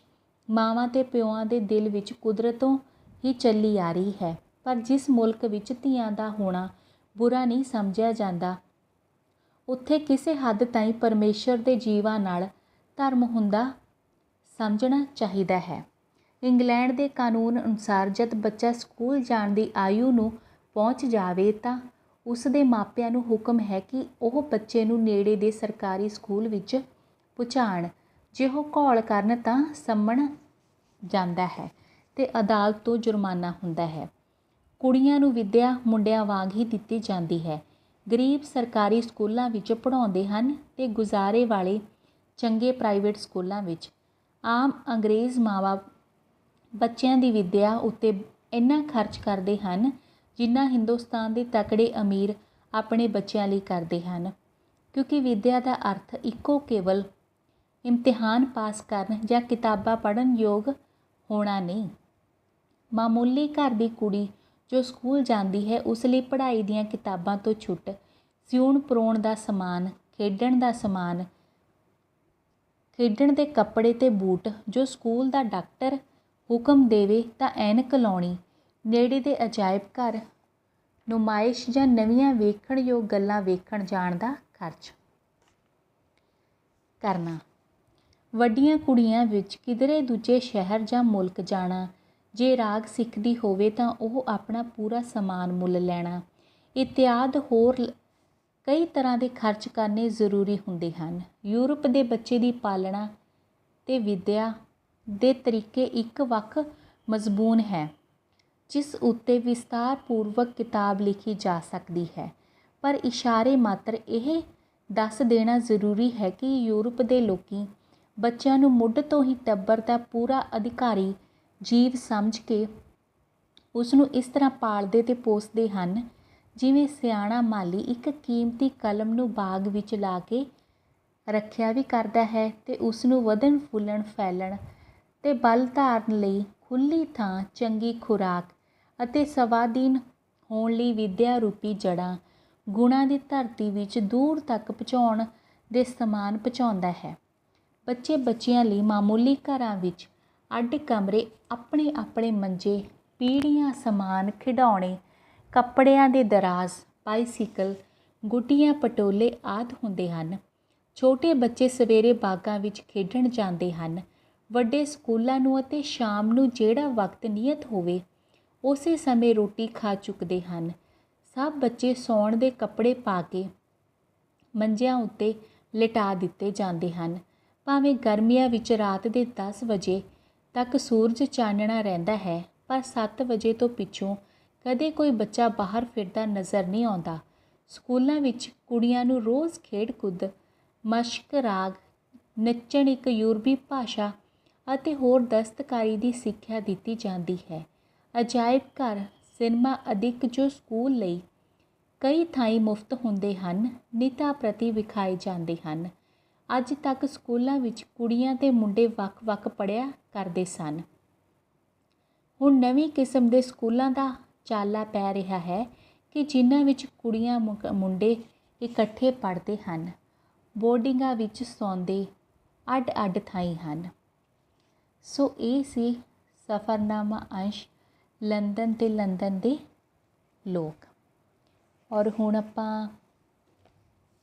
Speaker 1: ਮਾਵਾਂ ਅਤੇ ਪਿਓਆਂ ਦੇ ਦਿਲ ਵਿੱਚ ਕੁਦਰਤੋਂ ਹੀ ਚੱਲੀ ਆ ਰਹੀ ਹੈ, ਪਰ ਜਿਸ ਮੁਲਕ ਵਿੱਚ ਧੀਆਂ ਦਾ ਹੋਣਾ ਬੁਰਾ ਨਹੀਂ ਸਮਝਿਆ ਜਾਂਦਾ, ਉੱਥੇ ਕਿਸੇ ਹੱਦ ਤਾਈਂ ਪਰਮੇਸ਼ਰ ਦੇ ਜੀਵਾਂ ਨਾਲ ਧਰਮ ਹੁੰਦਾ ਸਮਝਣਾ ਚਾਹੀਦਾ ਹੈ। ਇੰਗਲੈਂਡ ਦੇ ਕਾਨੂੰਨ ਅਨੁਸਾਰ ਜਦ ਬੱਚਾ ਸਕੂਲ ਜਾਣ ਦੀ ਆਯੂ ਨੂੰ ਪਹੁੰਚ ਜਾਵੇ ਤਾਂ ਉਸ ਦੇ ਮਾਪਿਆਂ ਨੂੰ ਹੁਕਮ ਹੈ ਕਿ ਉਹ ਬੱਚੇ ਨੂੰ ਨੇੜੇ ਦੇ ਸਰਕਾਰੀ ਸਕੂਲ ਵਿੱਚ ਪਹੁੰਚਾਉਣ। ਜੇ ਉਹ ਘੋਲ ਕਰਨ ਤਾਂ ਸੰਮਣ ਜਾਂਦਾ ਹੈ ਅਤੇ ਅਦਾਲਤ ਤੋਂ ਜੁਰਮਾਨਾ ਹੁੰਦਾ ਹੈ। ਕੁੜੀਆਂ ਨੂੰ ਵਿੱਦਿਆ ਮੁੰਡਿਆਂ ਵਾਂਗ ਹੀ ਦਿੱਤੀ ਜਾਂਦੀ ਹੈ। ਗਰੀਬ ਸਰਕਾਰੀ ਸਕੂਲਾਂ ਵਿੱਚ ਪੜ੍ਹਾਉਂਦੇ ਹਨ ਅਤੇ ਗੁਜ਼ਾਰੇ ਵਾਲੇ ਚੰਗੇ ਪ੍ਰਾਈਵੇਟ ਸਕੂਲਾਂ ਵਿੱਚ। ਆਮ ਅੰਗਰੇਜ਼ ਮਾਂ-ਬਾਪ ਬੱਚਿਆਂ ਦੀ ਵਿੱਦਿਆ ਉੱਤੇ ਇੰਨਾ ਖਰਚ ਕਰਦੇ ਹਨ ਜਿੰਨਾ ਹਿੰਦੁਸਤਾਨ ਦੇ ਤਕੜੇ ਅਮੀਰ ਆਪਣੇ ਬੱਚਿਆਂ ਲਈ ਕਰਦੇ ਹਨ, ਕਿਉਂਕਿ ਵਿੱਦਿਆ ਦਾ ਅਰਥ ਇੱਕੋ ਕੇਵਲ ਇਮਤਿਹਾਨ ਪਾਸ ਕਰਨ ਜਾਂ ਕਿਤਾਬਾਂ ਪੜ੍ਹਨ ਯੋਗ ਹੋਣਾ ਨਹੀਂ। ਮਾਮੂਲੀ ਘਰ ਦੀ ਕੁੜੀ ਜੋ ਸਕੂਲ ਜਾਂਦੀ ਹੈ, ਉਸ ਲਈ ਪੜ੍ਹਾਈ ਦੀਆਂ ਕਿਤਾਬਾਂ ਤੋਂ ਛੁੱਟ ਸਿਉਣ ਪਰੋਣ ਦਾ ਸਮਾਨ, ਖੇਡਣ ਦਾ ਸਮਾਨ, ਖੇਡਣ ਦੇ ਕੱਪੜੇ ਅਤੇ ਬੂਟ, ਜੋ ਸਕੂਲ ਦਾ ਡਾਕਟਰ ਹੁਕਮ ਦੇਵੇ ਤਾਂ ਐਨਕ ਲਾਉਣੀ, ਨੇੜੇ ਦੇ ਅਜਾਇਬ ਘਰ, ਨੁਮਾਇਸ਼ ਜਾਂ ਨਵੀਆਂ ਵੇਖਣਯੋਗ ਗੱਲਾਂ ਵੇਖਣ ਜਾਣ ਦਾ ਖਰਚ ਕਰਨਾ। ਵੱਡੀਆਂ ਕੁੜੀਆਂ ਵਿੱਚ ਕਿਧਰੇ ਦੂਜੇ ਸ਼ਹਿਰ ਜਾਂ ਮੁਲਕ ਜਾਣਾ, ਜੇ ਰਾਗ ਸਿੱਖਦੀ ਹੋਵੇ ਤਾਂ ਉਹ ਆਪਣਾ ਪੂਰਾ ਸਮਾਨ ਮੁੱਲ ਲੈਣਾ ਇਤਿਆਦਿ ਹੋਰ ਕਈ ਤਰ੍ਹਾਂ ਦੇ ਖਰਚ ਕਰਨੇ ਜ਼ਰੂਰੀ ਹੁੰਦੇ ਹਨ। ਯੂਰਪ ਦੇ ਬੱਚੇ ਦੀ ਪਾਲਣਾ ਅਤੇ ਵਿੱਦਿਆ ਦੇ ਤਰੀਕੇ ਇੱਕ ਵੱਖ ਮਜ਼ਮੂਨ ਹੈ ਜਿਸ ਉੱਤੇ ਵਿਸਤਾਰਪੂਰਵਕ ਕਿਤਾਬ ਲਿਖੀ ਜਾ ਸਕਦੀ ਹੈ, ਪਰ ਇਸ਼ਾਰੇ ਮਾਤਰ ਇਹ ਦੱਸ ਦੇਣਾ ਜ਼ਰੂਰੀ ਹੈ ਕਿ ਯੂਰਪ ਦੇ ਲੋਕੀ ਬੱਚਿਆਂ ਨੂੰ ਮੁੱਢ ਤੋਂ ਹੀ ਟੱਬਰ ਦਾ ਪੂਰਾ ਅਧਿਕਾਰੀ ਜੀਵ ਸਮਝ ਕੇ ਉਸ ਨੂੰ ਇਸ ਤਰ੍ਹਾਂ ਪਾਲਦੇ ਅਤੇ ਪੋਸਦੇ ਹਨ ਜਿਵੇਂ ਸਿਆਣਾ ਮਾਲੀ ਇੱਕ ਕੀਮਤੀ ਕਲਮ ਨੂੰ ਬਾਗ ਵਿੱਚ ਲਾ ਕੇ ਰੱਖਿਆ ਵੀ ਕਰਦਾ ਹੈ ਅਤੇ ਉਸ ਨੂੰ ਵਧਣ ਫੁੱਲਣ ਫੈਲਣ ਅਤੇ ਬਲ ਧਾਰਨ ਲਈ ਖੁੱਲ੍ਹੀ ਥਾਂ, ਚੰਗੀ ਖੁਰਾਕ ਅਤੇ ਸਵਾਧੀਨ ਹੋਣ ਲਈ ਵਿੱਦਿਆ ਰੂਪੀ ਜੜ੍ਹਾਂ ਗੁਣਾਂ ਦੀ ਧਰਤੀ ਵਿੱਚ ਦੂਰ ਤੱਕ ਪਹੁੰਚਾਉਣ ਦੇ ਸਮਾਨ ਪਹੁੰਚਾਉਂਦਾ ਹੈ। ਬੱਚੇ ਬੱਚਿਆਂ ਲਈ ਮਾਮੂਲੀ ਘਰਾਂ ਵਿੱਚ ਅੱਡ ਕਮਰੇ, ਆਪਣੇ ਆਪਣੇ ਮੰਜੇ, ਪੀੜ੍ਹੀਆਂ, ਸਮਾਨ, ਖਿਡੌਣੇ, ਕੱਪੜਿਆਂ ਦੇ ਦਰਾਜ਼, ਬਾਈਸਿਕਲ, ਗੁੱਡੀਆਂ, ਪਟੋਲੇ ਆਦਿ ਹੁੰਦੇ ਹਨ। ਛੋਟੇ ਬੱਚੇ ਸਵੇਰੇ ਬਾਗਾਂ ਵਿੱਚ ਖੇਡਣ ਜਾਂਦੇ ਹਨ। ਵੱਡੇ ਸਕੂਲਾਂ ਨੂੰ ਅਤੇ ਸ਼ਾਮ ਨੂੰ ਜਿਹੜਾ ਵਕਤ ਨਿਯਤ ਹੋਵੇ ਉਸੇ ਸਮੇਂ ਰੋਟੀ ਖਾ ਚੁੱਕਦੇ ਹਨ। ਸਭ ਬੱਚੇ ਸੌਣ ਦੇ ਕੱਪੜੇ ਪਾ ਕੇ ਮੰਜਿਆਂ ਉੱਤੇ ਲਿਟਾ ਦਿੱਤੇ ਜਾਂਦੇ ਹਨ। ਭਾਵੇਂ ਗਰਮੀਆਂ ਵਿੱਚ ਰਾਤ ਦੇ 10 ਵਜੇ ਤੱਕ ਸੂਰਜ ਚਾਨਣਾ ਰਹਿੰਦਾ ਹੈ, ਪਰ 7 ਵਜੇ ਤੋਂ ਪਿੱਛੋਂ ਕਦੇ ਕੋਈ ਬੱਚਾ ਬਾਹਰ ਫਿਰਦਾ ਨਜ਼ਰ ਨਹੀਂ ਆਉਂਦਾ। ਸਕੂਲਾਂ ਵਿੱਚ ਕੁੜੀਆਂ ਨੂੰ ਰੋਜ਼ ਖੇਡ ਕੁੱਦ, ਮਸ਼ਕ, ਰਾਗ, ਨੱਚਣ, ਇੱਕ ਯੂਰਪੀ ਭਾਸ਼ਾ ਅਤੇ ਹੋਰ ਦਸਤਕਾਰੀ ਦੀ ਸਿੱਖਿਆ ਦਿੱਤੀ ਜਾਂਦੀ ਹੈ। ਅਜਾਇਬ ਘਰ, ਸਿਨੇਮਾ ਅਦਿਕ ਜੋ ਸਕੂਲ ਲਈ ਕਈ ਥਾਈਂ ਮੁਫਤ ਹੁੰਦੇ ਹਨ, ਨਿੱਤਾਂ ਪ੍ਰਤੀ ਵਿਖਾਏ ਜਾਂਦੇ ਹਨ। ਅੱਜ ਤੱਕ ਸਕੂਲਾਂ ਵਿੱਚ ਕੁੜੀਆਂ ਤੇ ਮੁੰਡੇ ਵੱਖ-ਵੱਖ ਪੜ੍ਹਿਆ ਕਰਦੇ ਸਨ। ਹੁਣ ਨਵੀਂ ਕਿਸਮ ਦੇ ਸਕੂਲਾਂ ਦਾ ਚਾਲਾ ਪੈ ਰਿਹਾ ਹੈ ਕਿ ਜਿਨ੍ਹਾਂ ਵਿੱਚ ਕੁੜੀਆਂ ਮੁੰਡੇ ਇਕੱਠੇ ਪੜ੍ਹਦੇ ਹਨ, ਬੋਰਡਿੰਗਾਂ ਵਿੱਚ ਸੌਂਦੇ ਅੱਡ-ਅੱਡ ਥਾਈਂ ਹਨ। ਸੋ ਇਹ ਸੀ ਸਫ਼ਰਨਾਮਾ ਅੰਸ਼ ਲੰਦਨ ਤੇ ਲੰਦਨ ਦੇ ਲੋਕ। ਔਰ ਹੁਣ ਆਪਾਂ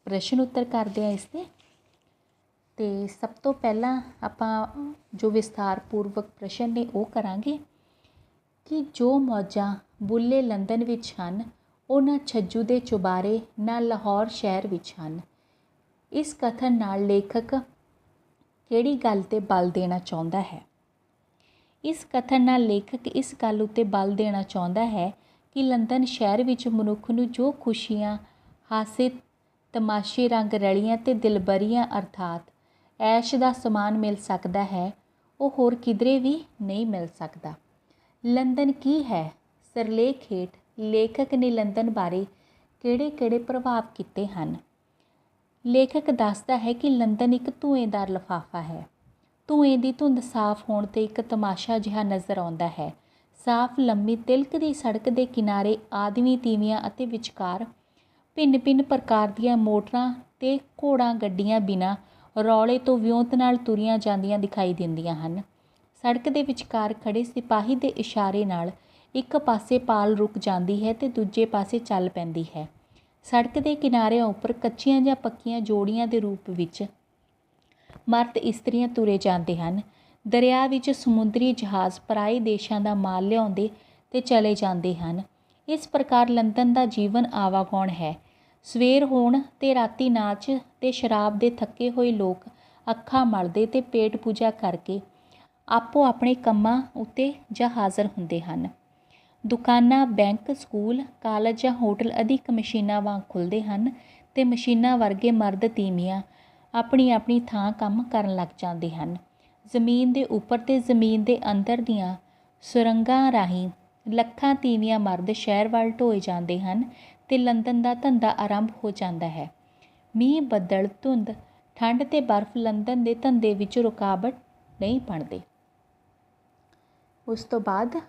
Speaker 1: ਪ੍ਰਸ਼ਨ ਉੱਤਰ ਕਰਦੇ ਹਾਂ ਇਸ ਦੇ। ਤੇ ਸਭ ਤੋਂ ਪਹਿਲਾਂ ਆਪਾਂ ਜੋ ਵਿਸਥਾਰਪੂਰਵਕ ਪ੍ਰਸ਼ਨ ਨੇ ਉਹ ਕਰਾਂਗੇ ਕਿ ਜੋ ਮੌਜਾਂ ਬੁੱਲੇ ਲੰਦਨ ਵਿੱਚ ਹਨ, ਉਹ ਨਾ ਛੱਜੂ ਦੇ ਚੁਬਾਰੇ ਨਾ ਲਾਹੌਰ ਸ਼ਹਿਰ ਵਿੱਚ ਹਨ। ਇਸ ਕਥਨ ਨਾਲ ਲੇਖਕ ਕਿਹੜੀ ਗੱਲ 'ਤੇ ਬਲ ਦੇਣਾ ਚਾਹੁੰਦਾ ਹੈ? ਇਸ ਕਥਨ ਨਾਲ ਲੇਖਕ ਇਸ ਗੱਲ ਉੱਤੇ ਬਲ ਦੇਣਾ ਚਾਹੁੰਦਾ ਹੈ ਕਿ ਲੰਦਨ ਸ਼ਹਿਰ ਵਿੱਚ ਮਨੁੱਖ ਨੂੰ ਜੋ ਖੁਸ਼ੀਆਂ, ਹਾਸੇ, ਤਮਾਸ਼ੇ, ਰੰਗ ਰਲੀਆਂ ਤੇ ਦਿਲਬਰੀਆਂ ਅਰਥਾਤ ਐਸ਼ ਦਾ ਸਮਾਨ ਮਿਲ ਸਕਦਾ ਹੈ, ਉਹ ਹੋਰ ਕਿਧਰੇ ਵੀ ਨਹੀਂ ਮਿਲ ਸਕਦਾ। ਲੰਦਨ ਕੀ ਹੈ? ਸਿਰਲੇਖ ਹੇਠ ਲੇਖਕ ਨੇ ਲੰਦਨ ਬਾਰੇ ਕਿਹੜੇ-ਕਿਹੜੇ ਪ੍ਰਭਾਵ ਕੀਤੇ ਹਨ? ਲੇਖਕ ਦੱਸਦਾ ਹੈ ਕਿ ਲੰਦਨ ਇੱਕ ਧੂਏਂਦਾਰ ਲਿਫਾਫਾ ਹੈ। ਧੂਏਂ ਦੀ ਧੁੰਦ ਸਾਫ਼ ਹੋਣ 'ਤੇ ਇੱਕ ਤਮਾਸ਼ਾ ਜਿਹਾ ਨਜ਼ਰ ਆਉਂਦਾ ਹੈ। ਸਾਫ਼ ਲੰਮੀ ਤਿਲਕਦੀ ਸੜਕ ਦੇ ਕਿਨਾਰੇ ਆਦਮੀ ਤੀਵੀਆਂ ਅਤੇ ਵਿਚਕਾਰ ਭਿੰਨ-ਭਿੰਨ ਪ੍ਰਕਾਰ ਦੀਆਂ ਮੋਟਰਾਂ ਤੇ ਘੋੜਾ ਗੱਡੀਆਂ ਬਿਨਾਂ ਰੌਲੇ ਤੋਂ ਵਿਉਂਤ ਨਾਲ ਤੁਰੀਆਂ ਜਾਂਦੀਆਂ ਦਿਖਾਈ ਦਿੰਦੀਆਂ ਹਨ। ਸੜਕ ਦੇ ਵਿਚਕਾਰ ਖੜ੍ਹੇ ਸਿਪਾਹੀ ਦੇ ਇਸ਼ਾਰੇ ਨਾਲ ਇੱਕ ਪਾਸੇ ਪਾਲ ਰੁਕ ਜਾਂਦੀ ਹੈ ਤੇ ਦੂਜੇ ਪਾਸੇ ਚੱਲ ਪੈਂਦੀ ਹੈ। ਸੜਕ ਦੇ ਕਿਨਾਰਿਆਂ ਉੱਪਰ ਕੱਚੀਆਂ ਜਾਂ ਪੱਕੀਆਂ ਜੋੜੀਆਂ ਦੇ ਰੂਪ ਵਿੱਚ ਮਰਦ ਇਸਤਰੀਆਂ ਤੁਰੇ ਜਾਂਦੇ ਹਨ। ਦਰਿਆ ਵਿੱਚ ਸਮੁੰਦਰੀ ਜਹਾਜ਼ ਪਰਾਏ ਦੇਸ਼ਾਂ ਦਾ ਮਾਲ ਲਿਆਉਂਦੇ ਤੇ ਚਲੇ ਜਾਂਦੇ ਹਨ। ਇਸ ਪ੍ਰਕਾਰ ਲੰਦਨ ਦਾ ਜੀਵਨ ਆਵਾਗੌਣ ਹੈ। ਸਵੇਰ ਹੋਣ ਤੇ ਰਾਤੀ ਨਾਚ ਤੇ ਸ਼ਰਾਬ ਦੇ ਥੱਕੇ ਹੋਏ ਲੋਕ ਅੱਖਾਂ ਮਲਦੇ ਤੇ ਪੇਟ ਪੂਜਾ ਕਰਕੇ ਆਪੋ ਆਪਣੇ ਕੰਮਾਂ ਉੱਤੇ ਜਾ ਹਾਜ਼ਰ ਹੁੰਦੇ ਹਨ। ਦੁਕਾਨਾਂ, ਬੈਂਕ, ਸਕੂਲ, ਕਾਲਜ ਜਾਂ ਹੋਟਲ ਅਦਿਕ ਮਸ਼ੀਨਾਂ ਵਾਂਗ ਖੁੱਲ੍ਹਦੇ ਹਨ ਤੇ ਮਸ਼ੀਨਾਂ ਵਰਗੇ ਮਰਦ ਤੀਵੀਆਂ ਆਪਣੀ-ਆਪਣੀ ਥਾਂ ਕੰਮ ਕਰਨ ਲੱਗ ਜਾਂਦੇ ਹਨ। ਜ਼ਮੀਨ ਦੇ ਉੱਪਰ ਤੇ ਜ਼ਮੀਨ ਦੇ ਅੰਦਰ ਦੀਆਂ ਸੁਰੰਗਾਂ ਰਾਹੀਂ ਲੱਖਾਂ ਤੀਵੀਆਂ ਮਰਦ ਸ਼ਹਿਰ ਵੱਲ ਢੋਏ ਜਾਂਦੇ ਹਨ ਤੇ ਲੰਦਨ ਦਾ ਧੰਦਾ ਆਰੰਭ ਹੋ ਜਾਂਦਾ ਹੈ। ਮੀਂਹ, ਬੱਦਲ, ਧੁੰਦ, ਠੰਡ ਤੇ ਬਰਫ਼ ਲੰਦਨ ਦੇ ਧੰਦੇ ਵਿੱਚ ਰੁਕਾਵਟ ਨਹੀਂ ਬਣਦੇ। ਉਸ ਤੋਂ ਬਾਅਦ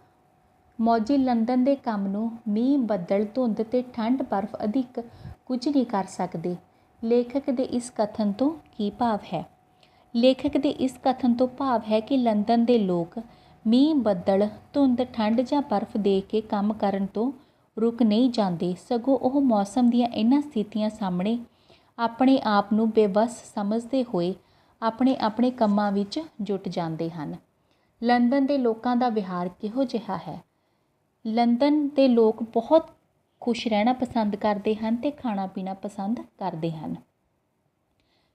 Speaker 1: ਮੌਜੀ ਲੰਦਨ ਦੇ ਕੰਮ ਨੂੰ ਮੀਂਹ, ਬੱਦਲ, ਧੁੰਦ ਤੇ ਠੰਡ, ਬਰਫ਼ ਅਦਿਕ ਕੁਝ ਨਹੀਂ ਕਰ ਸਕਦੇ। ਲੇਖਕ ਦੇ ਇਸ ਕਥਨ ਤੋਂ ਕੀ ਭਾਵ ਹੈ? ਲੇਖਕ ਦੇ ਇਸ ਕਥਨ ਤੋਂ ਭਾਵ ਹੈ ਕਿ ਲੰਦਨ ਦੇ ਲੋਕ ਮੀਂਹ, ਬੱਦਲ, ਧੁੰਦ, ਠੰਡ ਜਾਂ ਬਰਫ਼ ਦੇਖ ਕੇ ਕੰਮ ਕਰਨ ਤੋਂ ਰੁਕ ਨਹੀਂ ਜਾਂਦੇ, ਸਗੋਂ ਉਹ ਮੌਸਮ ਦੀਆਂ ਇਹਨਾਂ ਸਥਿਤੀਆਂ ਸਾਹਮਣੇ ਆਪਣੇ ਆਪ ਨੂੰ ਬੇਵੱਸ ਸਮਝਦੇ ਹੋਏ ਆਪਣੇ-ਆਪਣੇ ਕੰਮਾਂ ਵਿੱਚ ਜੁਟ ਜਾਂਦੇ ਹਨ। ਲੰਦਨ ਦੇ ਲੋਕਾਂ ਦਾ ਵਿਹਾਰ ਕਿਹੋ ਜਿਹਾ ਹੈ? ਲੰਦਨ ਦੇ ਲੋਕ ਬਹੁਤ ਖੁਸ਼ ਰਹਿਣਾ ਪਸੰਦ ਕਰਦੇ ਹਨ ਤੇ ਖਾਣਾ-ਪੀਣਾ ਪਸੰਦ ਕਰਦੇ ਹਨ।